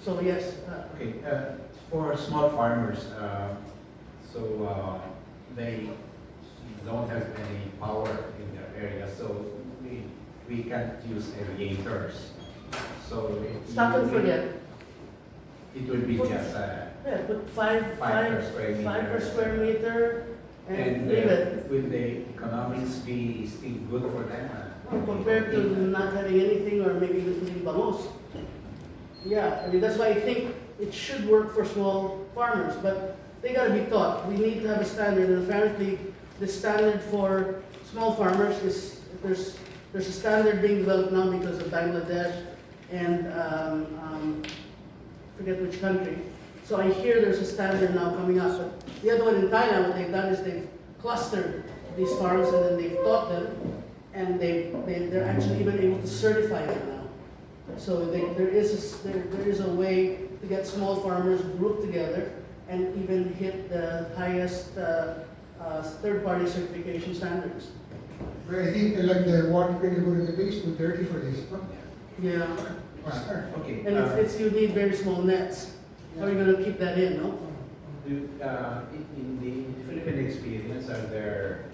So yes. Okay, for small farmers, they don't have any power in their area, so we can't use irrigators. So Stop and forget. It would be just Put 5 per square meter and leave it. Will the economics be still good for them? Compared to not having anything or maybe using bamos. Yeah, I mean, that's why I think it should work for small farmers, but they gotta be taught. We need to have a standard, and apparently the standard for small farmers is, there's a standard being developed now because of Bangladesh and forget which country. So I hear there's a standard now coming up. But the other one in Thailand, what they've done is they've clustered these farms and then they've taught them, and they're actually even able to certify them now. So there is a way to get small farmers grouped together and even hit the highest third-party certification standards. But I think like the water when you go to the base too dirty for this. Huh? Yeah, Okay. and you need very small nets. How are you going to keep that in, no? In the Philippine experience, are there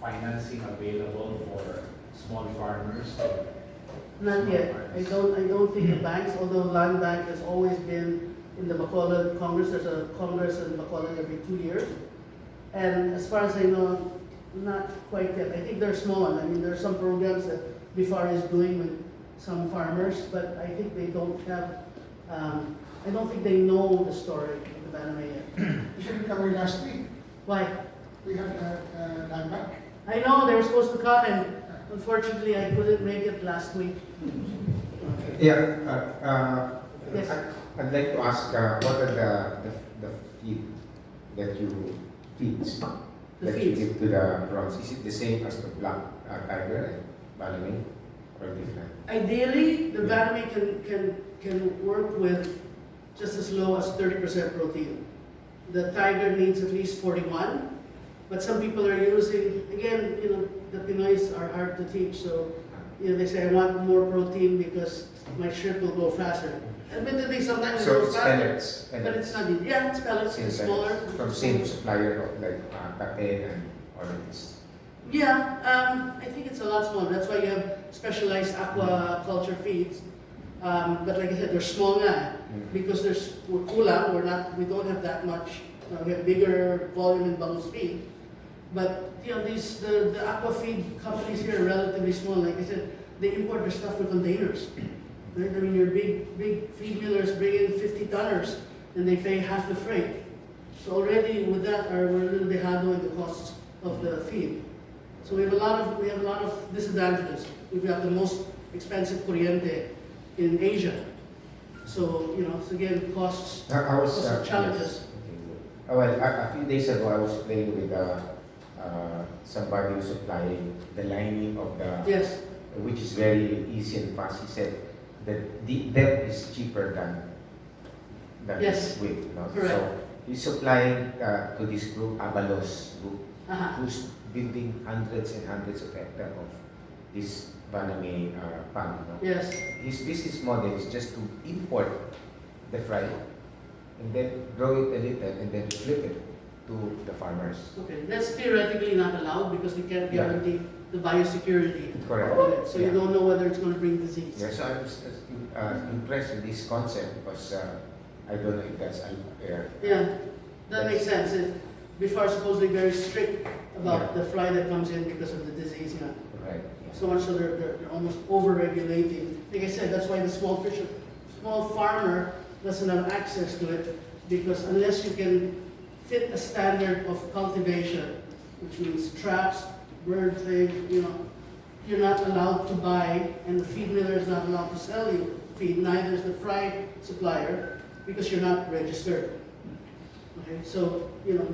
financing available for small farmers? Not yet. I don't think the banks, although Land Bank has always been in the Bacolod Congress. There's a Congress in Bacolod every 2 years. And as far as I know, not quite yet. I think they're small ones. I mean, there are some programs that BIFAR is doing with some farmers, but I think they don't have, I don't think they know the story of the Baname yet. You should come here last week. Why? We have Land Bank. I know they were supposed to come, and unfortunately I couldn't make it last week. Yeah, Yes. I'd like to ask, what are the feed that you feed The that you feeds. give to the prawns? Is it the same as the black tiger and Baname, or different? Ideally, the Baname can work with just as low as 30% protein. The tiger needs at least 41, but some people are using, again, the Pinoys are hard to teach, so they say I want more protein because my shrimp will go faster. Admittedly, sometimes it So goes it's faster, pellets, but it's not easy. Yeah, it's pellets, it's smaller. from same supplier of like Tate and all of this. Yeah, I think it's a lot smaller. That's why you have specialized aquaculture feeds. But like I said, they're small now because we're kulang. We don't have that much. We have bigger volume in bangus feed. But the aqua feed companies here are relatively small. Like I said, they import their stuff in containers. Right? I mean, your big feed millers bring in 50 tonners and they pay half the freight. So already with that, we're a little dejado in the costs of the feed. So we have a lot of disadvantages. We've got the most expensive kuryente in Asia. So again, costs, I was challenges. well, a few days ago I was playing with somebody who's supplying the lining of the, Yes, which is very easy and fast. He said that the depth is cheaper than Yes, its width. No? correct. So he's supplying to this group, Abalos group, uh-huh. who's building hundreds and hundreds of hectares of this banana palm. No? Yes, His business model is just to import the fry and then grow it a little and then flip it to the farmers. okay. That's theoretically not allowed because we can't Yeah. guarantee the biosecurity Correct. of it. So you Yeah. don't know whether it's going to bring disease. Yeah, so I'm impressed with this concept because I don't know if that's Yeah, that makes sense. Before are supposedly very strict about the fly that comes in because of the disease. Yeah. right. So much so they're almost over-regulating. Like I said, that's why the small farmer doesn't have access to it, because unless you can fit a standard of cultivation, which means traps, bird thing, you're not allowed to buy, and the feed miller is not allowed to sell you feed, neither is the fry supplier, because you're not registered. Okay, so,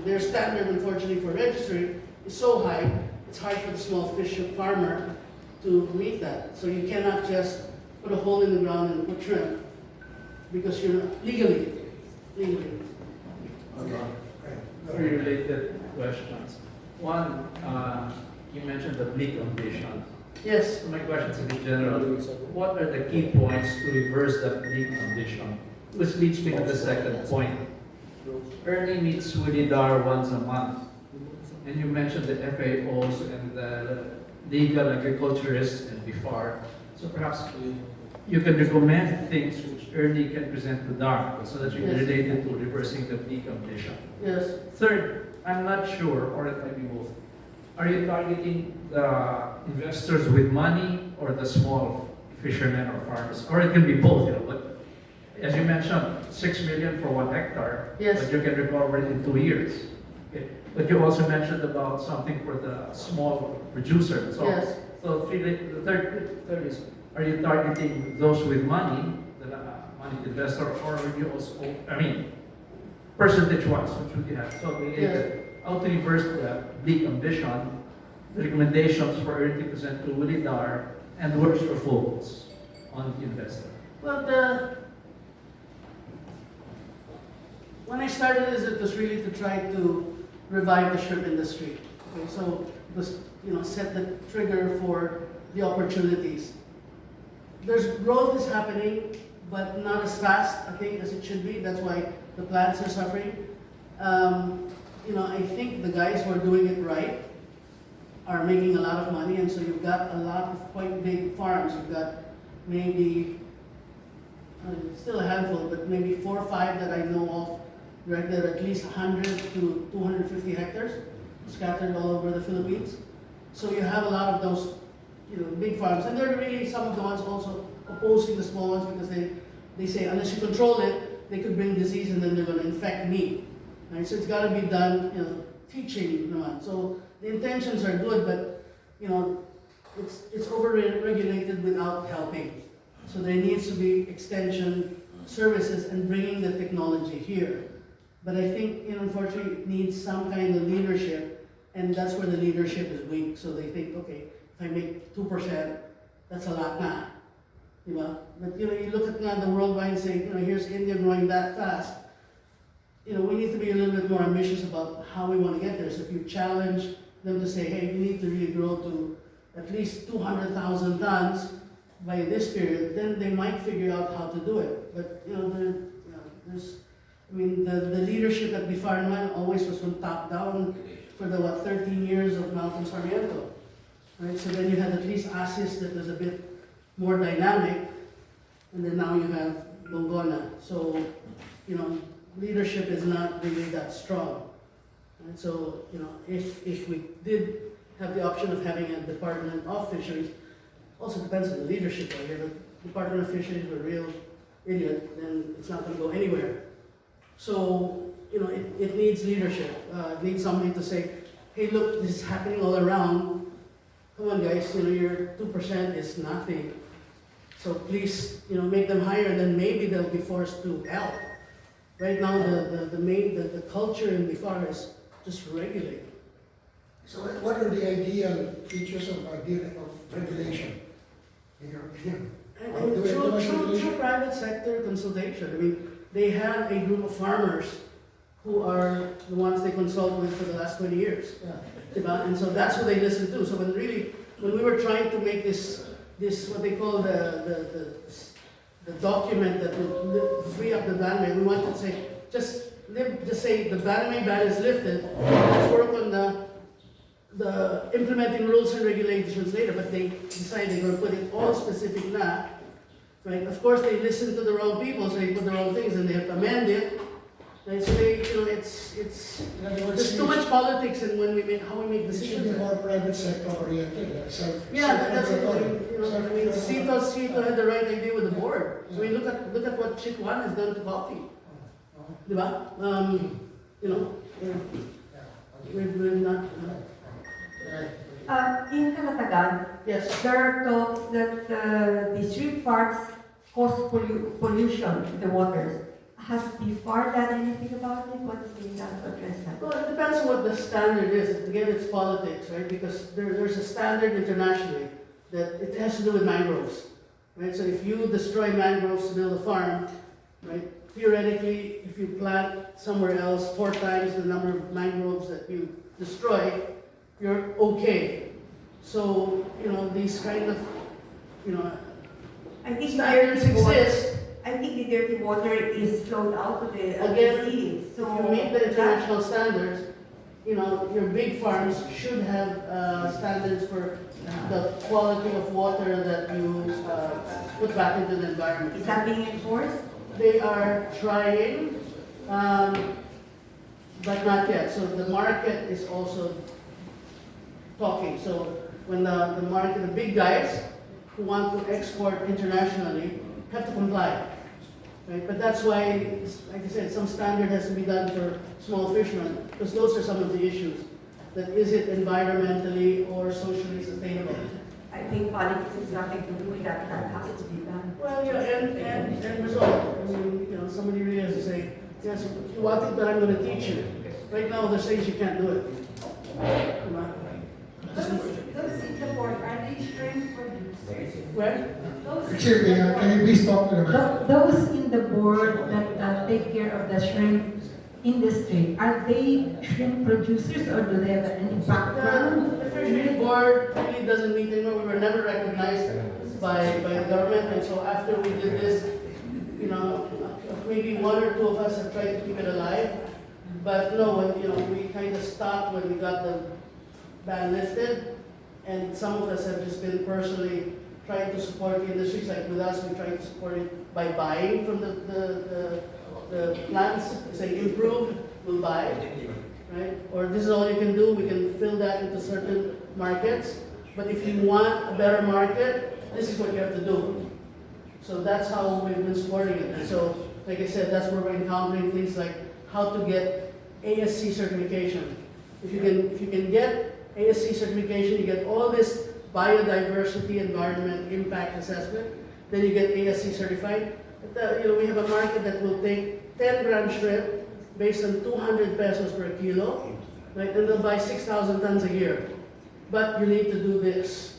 their standard, unfortunately, for registering is so high, it's hard for the small fish farmer to meet that. So you cannot just put a hole in the ground and put shrimp, because you're not legally. Three related questions. One, you mentioned the bleak condition. Yes, So my question is in general, what are the key points to reverse that bleak condition? Which leads me to the second point. Ernie meets Willie Dar once a month. And you mentioned the FAOs and the legal agriculturists and BIFAR. So perhaps you can recommend things which Ernie can present to Dar so that you can Yes. relate it to reversing the bleak condition. yes. Third, I'm not sure, or it might be both. Are you targeting the investors with money or the small fishermen or farmers? Or it can be both, but as you mentioned, 6 million for 1 hectare, Yes. but you can recover it in 2 years. Okay. But you also mentioned about something for the small producer. So, Yes. so the third is, are you targeting those with money, the money investor, or will you also, percentage-wise, which would you have? So Yes. how to reverse the bleak condition, the recommendations for Ernie to present to Willie Dar, and where's your focus on the investor? Well, when I started this, it was really to try to revive the shrimp industry. Okay, so just set the trigger for the opportunities. There's growth is happening, but not as fast, I think, as it should be. That's why the plants are suffering. I think the guys who are doing it right are making a lot of money, and so you've got a lot of quite big farms. You've got maybe still a handful, but maybe 4 or 5 that I know of. Right, there are at least 100 to 250 hectares scattered all over the Philippines. So you have a lot of those, big farms, and they're really some of the ones also opposing the small ones because they say unless you control it, they could bring disease and then they're going to infect me. Right? So it's got to be done, teaching. So the intentions are good, but it's over-regulated without helping. So there needs to be extension services and bringing the technology here. But I think, unfortunately, it needs some kind of leadership, and that's where the leadership is weak. So they think, okay, if I make 2%, that's a lot now. But you look at now the worldwide and say, here's India growing that fast. We need to be a little bit more ambitious about how we want to get there. So if you challenge them to say, hey, you need to really grow to at least 200,000 tons by this period, then they might figure out how to do it. But there's, the leadership at BIFAR always was from top down for the 13 years of Malcolm Sarmiento, right? So then you had at least ASIS that was a bit more dynamic, and then now you have Longona. So leadership is not really that strong. And so if we did have the option of having a Department of Fisheries, also depends on the leadership. If the Department of Fisheries were a real idiot, then it's not going to go anywhere. So, it needs leadership. It needs somebody to say, hey, look, this is happening all around. Come on, guys, your 2% is nothing. So please, make them higher, and then maybe they'll be forced to help. Right now, the culture in BIFAR is just regulate. So what are the ideal features of regulation? In your opinion? And Do we have too much through regulation? private sector consultation, I mean, they have a group of farmers who are the ones they consult with for the last 20 years. Yeah. Diba? And so that's what they listen to. So when we were trying to make this what they call the document that would free up the ban, we wanted to say, just say the ban is lifted, let's work on the implementing rules and regulations later, but they decided they're going to put it all specific now, right? Of course, they listen to the wrong people, so they put the wrong things and they have to amend it. Right? So they, it's In other words, there's too much politics in how we make it should decisions. be more private sector oriented, Yeah, that's what I mean. Cito had the right idea with the board. I mean, look at what Chitwan has done to coffee. Diba? We're not. In Calatagan, Yes. there are talks that the street parks cause pollution in the waters. Has BFAR done anything about it? What is being done to address that? Well, it depends on what the standard is. Again, it's politics, right? Because there's a standard internationally that it has to do with mangroves, right? So if you destroy mangroves to build a farm, right? Theoretically, if you plant somewhere else 4 times the number of mangroves that you destroy, you're okay. So, these kind of, I think standards exist. I think the dirty water is flowed out to the Again, sea. If you meet the international standards, your big farms should have standards for the quality of water that you put back into the environment. Is that being enforced? They are trying, but not yet. So the market is also talking. So when the market, the big guys who want to export internationally have to comply. Right? But that's why, like I said, some standard has to be done for small fishermen, because those are some of the issues. That is it environmentally or socially sustainable? I think politics has nothing to do with that. That has to be done. Well, and result. I mean, somebody really has to say, yes, you want it, but I'm going to teach you. Right now, they're saying you can't do it. Those in the board, are they shrimp producers? Where? Excuse me, can you please talk to the mic? Those in the board that take care of the shrimp industry, are they shrimp producers or do they have any background? The fisheries board really doesn't meet anymore. We were never recognized by the government, and so after we did this, maybe 1 or 2 of us have tried to keep it alive. But no, we kind of stopped when we got the ban lifted, and some of us have just been personally trying to support the industries. Like with us, we try to support it by buying from the plants. Say improved, we'll buy, right? Or this is all you can do. We can fill that into certain markets. But if you want a better market, this is what you have to do. So that's how we've been supporting it. And so, like I said, that's where we're encountering things like how to get ASC certification. If you can get ASC certification, you get all this biodiversity, environment, impact assessment, then you get ASC certified. We have a market that will take 10 gram shrimp based on 200 pesos per kilo, right? And they'll buy 6,000 tons a year. But you need to do this.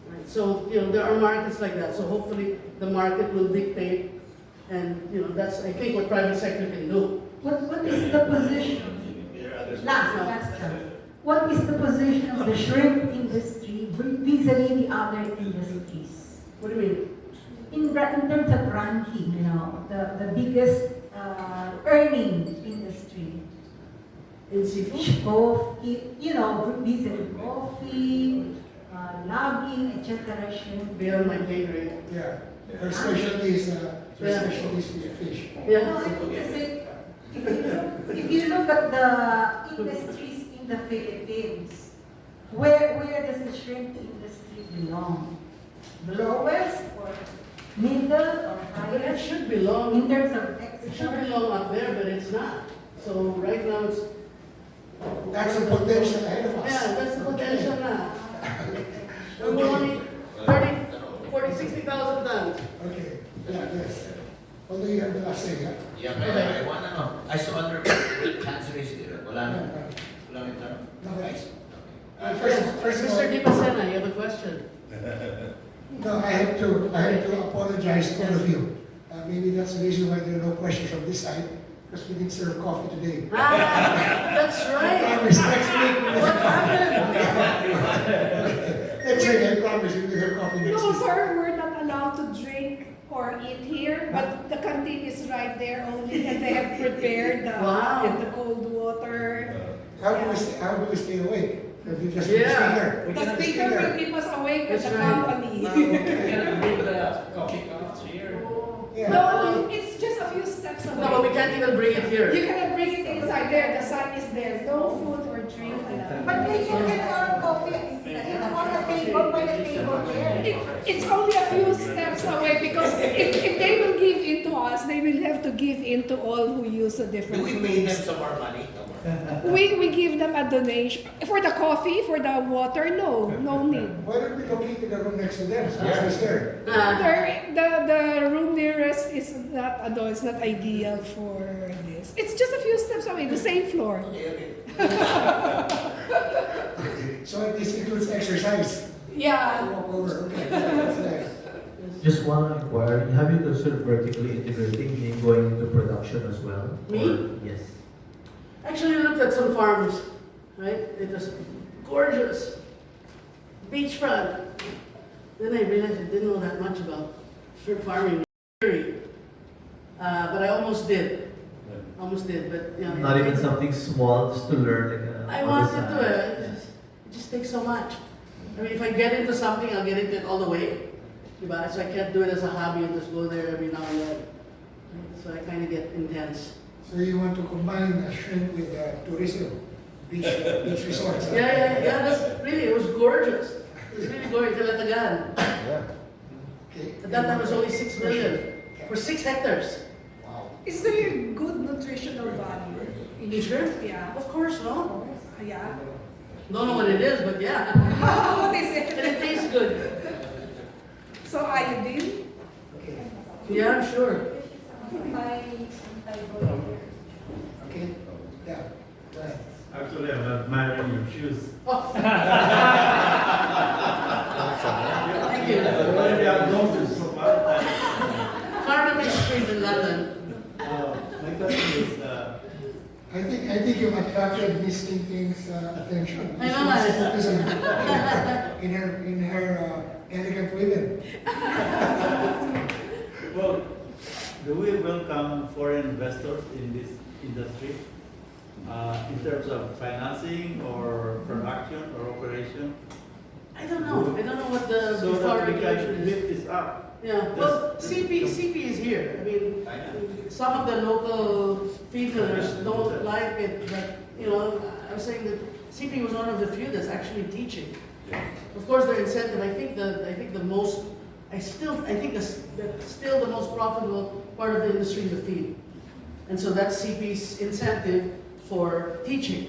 Right? So, there are markets like that. So hopefully the market will dictate, and that's, I think, what private sector can do. What is the position? Last question. What is the position of the shrimp industry vis-a-vis the other industries? What do you mean? In terms of ranking, the biggest earning industry. In seafood? Coffee, vis-a-vis coffee, logging, etc. shrimp. Beyond my pay grade. Yeah, her specialty is fish. Yeah. No, I think to say, if you look at the industries in the Philippines, where does the shrimp industry belong? The lowest or middle or But it higher? should belong. In terms of It should export? belong up there, but it's not. So right now it's. That's the potential ahead of us. Yeah, that's the potential now. We're Okay. only 30, 40, 60,000 tons. Okay, yeah, yes. Although you have the last say, yeah? Yeah, I want to know. I saw under hands raised there. Wala na. Wala na tanong. Okay. First of all, Mr. Di Pasena, you have a question? no, I have to apologize to all of you. Maybe that's the reason why there are no questions from this side, because we didn't serve coffee today. That's right. Promise, next week we will What have happened? next week, I promise we will have coffee next No, week. sir, we're not allowed to drink or eat here, but the canteen is right there only, and they have prepared Wow. the cold water. How do we stay awake? If we just Yeah. speaker. We The cannot speaker will keep us awake at That's the right. company. We cannot bring the coffee cups here. Yeah. No, it's just a few steps away. No, but we can't even bring it here. You cannot bring it inside there, the sign is there, no food or drink allowed. But they can get our coffee on the table, by the table there. It's only a few steps away because if they will give in to us, they will have to give in to all who use a different Do we pay them rooms. some more money? We give them a donation. For the coffee, for the water, no need. Why don't we locate in the room next to them? So it's here. The room nearest is not, it's not ideal for this. It's just a few steps away, the same floor. Okay. So this includes exercise. Yeah. Walk over. Okay, that's nice. Just one inquiry, have you considered vertically integrating and going into production as well? Me? Or- Yes. Actually, we looked at some farms, right? It was gorgeous. Beachfront. Then I realized I didn't know that much about shrimp farming. But I almost did. Almost did, but you know. Not even something small, just to learn like I wanted to. It just takes so much. I mean, if I get into something, I'll get into it all the way. Diba? So I can't do it as a hobby and just go there every now and then. So I kind of get intense. So you want to combine shrimp with tourism, beach resorts? Huh? Yeah. That's really, it was gorgeous. It was really gorgeous. Talatagan. Yeah. Okay. At that time, it was only 6 million for 6 hectares. Wow. Is there a good nutritional value In shrimp? Yeah. Of course, no. Yeah. Don't know what it is, but yeah. What is And it it? tastes good. So iodine? Okay. Yeah, I'm sure. Okay. Yeah. Right. Actually, I'm admiring your shoes. Oh. You Thank you. already have noses so far. Carnaby Street in London. My question is, I think you've attracted Miss Ting Ting's attention. I know She's that. focusing in her elegant women. well, do we welcome foreign investors in this industry in terms of financing or production or operation? I don't know. I don't know what the So before that we regulation can is. lift this up. Yeah. Well, CP is here. I mean, some of the local feed millers don't like it, but you know, I'm saying that CP was one of the few that's actually teaching. Of course, their incentive. I think the most. I think that's still the most profitable part of the industry is the feed, and so that's CP's incentive for teaching.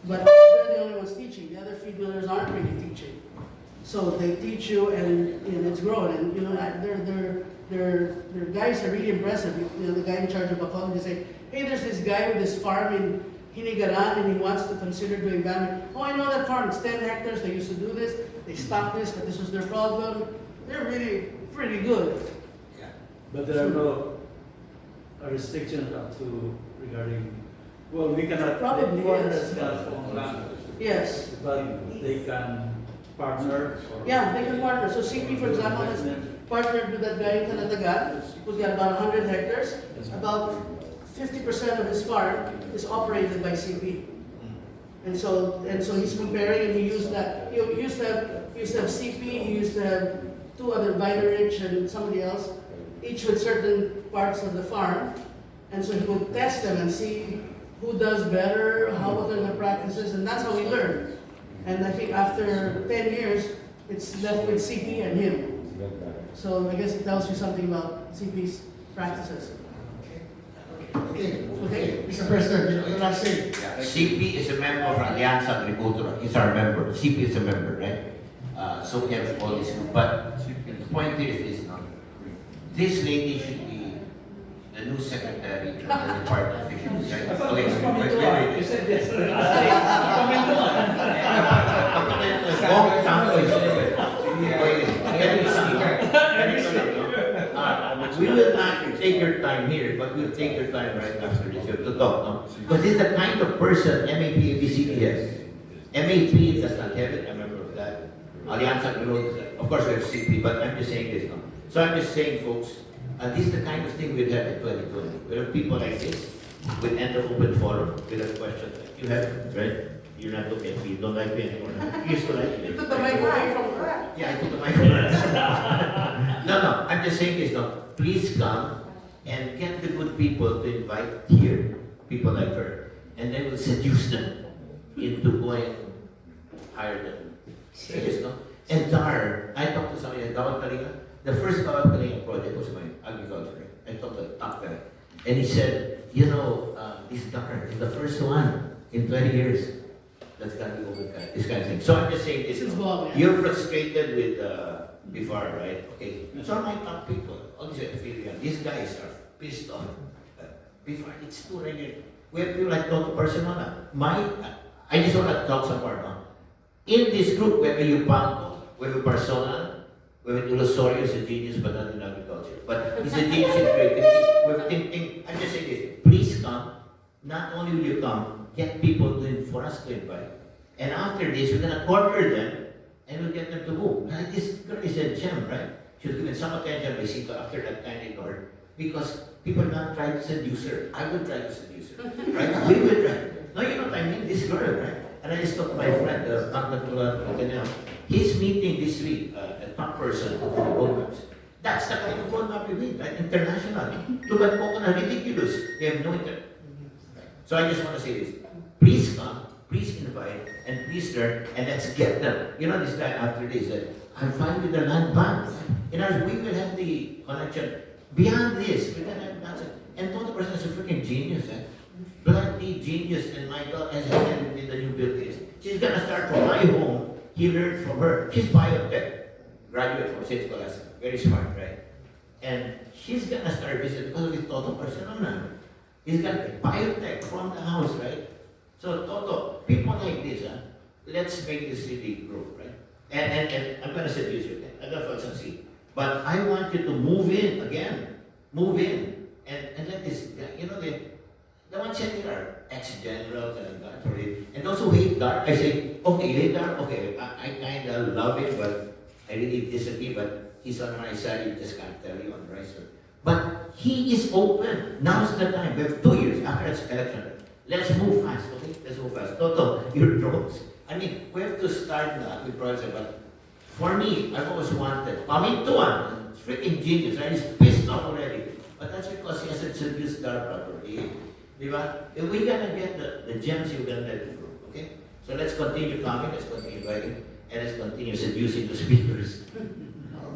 But they're the only ones teaching. The other feed millers aren't really teaching. So they teach you, and it's growing. And you know, their guys are really impressive. You know, the guy in charge of Makati, they say, "Hey, there's this guy with this farm in Hinigaran, and he wants to consider doing farming. Oh, I know that farm. It's 10 hectares. They used to do this. They stopped this, but this was their problem. They're really pretty good." But there are no restrictions up to regarding, well, we cannot, Probably, foreigners yes. cannot own land, Yes. but they can partner or. Yeah, they can partner. So CP, for example, has partnered with that guy in Talatagan, who's got about 100 hectares. About 50% of his farm is operated by CP. And so he's comparing, and he used that. He used to have CP. He used to have 2 other Rich and somebody else, each with certain parts of the farm. And so he would test them and see who does better, what are their practices, and that's how we learn. And I think after 10 years, it's left with CP and him. So I guess it tells you something about CP's practices. Okay. Mr. President, your last say. CP is a member of Alianza Agricultura. He's our member. CP is a member, right? So we have all this. But the point here is this: this lady should be the new secretary of the Department of Fisheries, right? Okay, wait. You said yes. Pag time right after this. You have to talk, no? Because this is the kind of person MAPABCT has. MAP does not have it, I'm a member of that. Alianza Agribusiness, of course we have CP, but I'm just saying this, no? So I'm just saying, folks, this is the kind of thing we'll have in 2020. We'll have people like this. We'll end the open forum. We'll have questions. You have, right? You're not looking at me. You don't like me anymore. You used to like me. You took the mic away from her. Yeah, I took the mic from her. No, I'm just saying this, no. Please come and get the good people to invite here, people like her, and then we'll seduce them into going hire them. Serious, no? And Dar, I talked to somebody at Gawat Kalinga. The first Gawat Kalinga project was my agriculture. I talked to the top guy. And he said, you know, this Dar is the first one in 20 years that's going to be open, this kind of thing. So I'm just saying this. This is Bob, yeah. You're frustrated with Bifar, right? Okay. So are my top people. All these guys are pissed off. Bifar, it's too regular. We have people like Toto Barcelona. I just want to talk some more now. In this group, we have a Yupanco, we have a Barcelona, we have a Ilosorio, who's a genius, but not in agriculture. But he's a genius in creativity. We have Ting. I'm just saying this. Please come. Not only will you come, get people for us to invite. And after this, we're going to corner them and we'll get them to move. And this girl is a gem, right? She was given some attention by Sito after that kind of ignored. Because people are not trying to seduce her. I will try to seduce her. Right? We will try. No, you know what I mean? This girl, right? And I just talked to my friend, he's meeting this week, a top person of the roadmaps. That's the kind of roadmap we need, right? International. Look at Coconut, ridiculous. They have no inter. So I just want to say this. Please come, please invite, and please learn, and let's get them. You know, this guy after this said, I'm fine with the land bank. You know, we will have the connection. Beyond this, we're going to have nothing. And Toto person is a freaking genius, eh? Bloody genius, and my God has helped with the new buildings. She's gonna start from my home. He learned from her. She's biotech, graduate from St. Scholastic, very smart, right? And she's gonna start business because of his Toto Barcelona. He's got biotech from the house, right? So Toto, people like this, let's make this city grow, right? And I'm gonna seduce you, okay? I'm gonna find some seed. But I want you to move in again. Move in. And let this, you know, the ones that are ex-generals and those who hate Dar, I say, okay, you hate Dar, okay, I kind of love him, but I really disagree, but he's on my side, you just can't tell you on the right side. But he is open. Now's the time. We have 2 years after this election. Let's move fast, okay? Let's move fast. Toto, you're drones. I mean, we have to start now with projects, but for me, I've always wanted, Pamintuan, freaking genius, right? He's pissed off already. But that's because he hasn't seduced Dar properly. Diba? If we're gonna get the gems, you're gonna let it grow, okay? So let's continue coming, let's continue inviting, and let's continue seducing the speakers.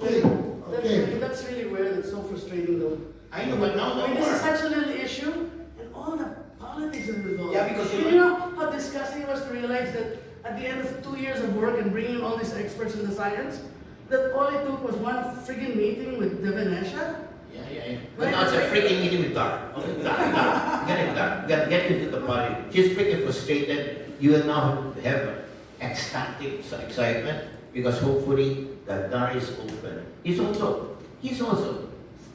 Okay. That's really weird. It's so frustrating, though. I know, but now no This is more. such a little issue, and all the politics are involved. Yeah, because you know how disgusting it was to realize that at the end of 2 years of work and bringing all these experts in the science, that all it took was one friggin' meeting with Devanesha. Yeah. But now it's a freaking meeting with Dar. Okay, Dar. Get it, Dar. Get into the party. She's freaking frustrated. You will now have ecstatic excitement because hopefully the Dar is open. He's also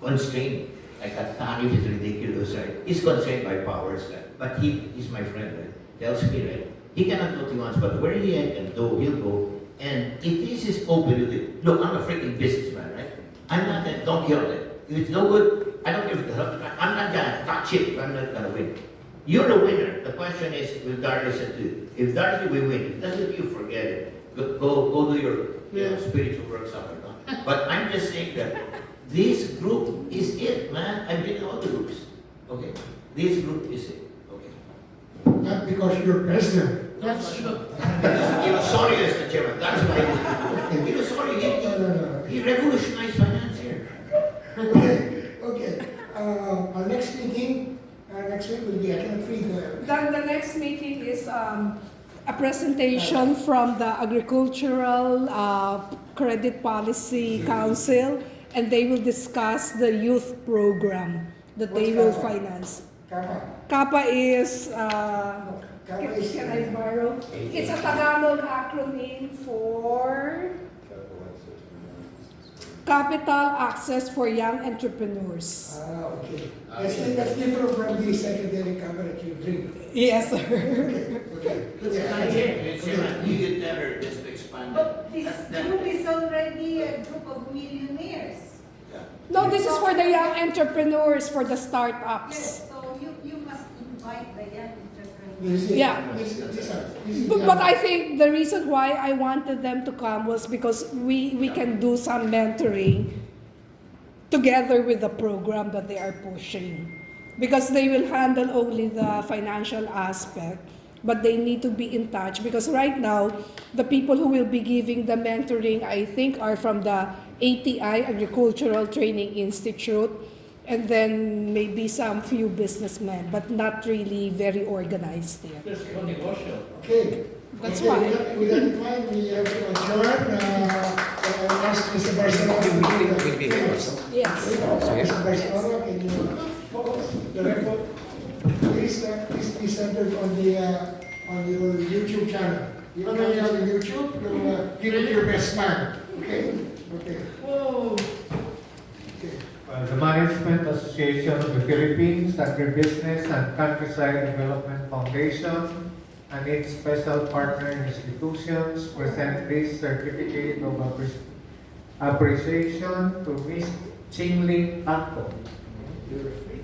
constrained. Like that tariff is ridiculous, right? He's constrained by powers, right? But he's my friend, right? Tells me, right? He cannot do what he wants, but where he can go, he'll go. And if this is open with it, look, I'm a freaking businessman, right? I'm not a Don Quixote. If it's no good, I don't care if it's I'm not gonna touch it if I'm not gonna win. You're the winner. The question is, will Dar listen to you? If Dar says we win, if doesn't, you forget it. Go do your spiritual work somewhere. No? But I'm just saying that this group is it, man. I've been in all the groups. Okay? This group is it. Okay? Not because you're president. That's true. Sorry, Mr. Chairman. That's why. Sorry, he revolutionized finance here. Okay. Our next meeting next week will be, I cannot read The next meeting is a presentation from the Agricultural Credit Policy Council, and they will discuss the youth program that they will finance. CAPA is, can I borrow? It's a Tagalog acronym for capital access for young entrepreneurs. Okay. That's different from the secondary cover that you drink. Yes, sir. Okay. You can tell her just to expand it. But this group is already a group of millionaires. No, this is for the young entrepreneurs, for the startups. Yes, so you must invite the young entrepreneurs. This is- Yeah. this is But I think the reason why I wanted them to come was because we can do some mentoring together with the program that they are pushing. Because they will handle only the financial aspect, but they need to be in touch. Because right now, the people who will be giving the mentoring, I think, are from the ATI, Agricultural Training Institute, and then maybe some few businessmen, but not really very organized yet. There's no negotiable. Okay. That's Okay, why. With that in mind, we have to adjourn. I'll ask Mr. Barcelona to Will be here also. Yes. Mr. Barcelona, can you focus the record? Please be centered on your YouTube channel. Even though you have a YouTube, you'll give it your best smile. Okay? Okay. Okay. The Management Association of the Philippines, Agribusiness and Countryside Development Foundation, and its special partner institutions present this certificate of appreciation to Ms. Chingling Tanco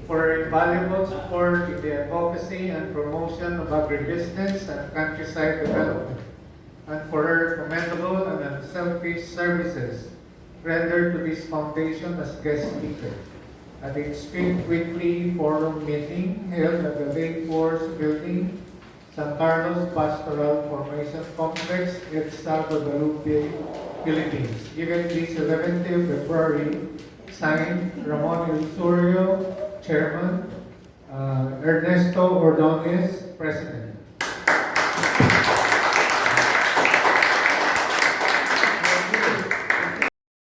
for her invaluable support in the advocacy and promotion of agribusiness and countryside development, and for her commendable and unselfish services rendered to this foundation as guest speaker at its 5th weekly forum meeting held at the Lake Force Building, San Carlos Pastoral Formation Complex, Estrella, Guadalupe, Philippines, given this 11th of February, signed Ramon Ilsurio, Chairman, Ernesto Ordonez, President.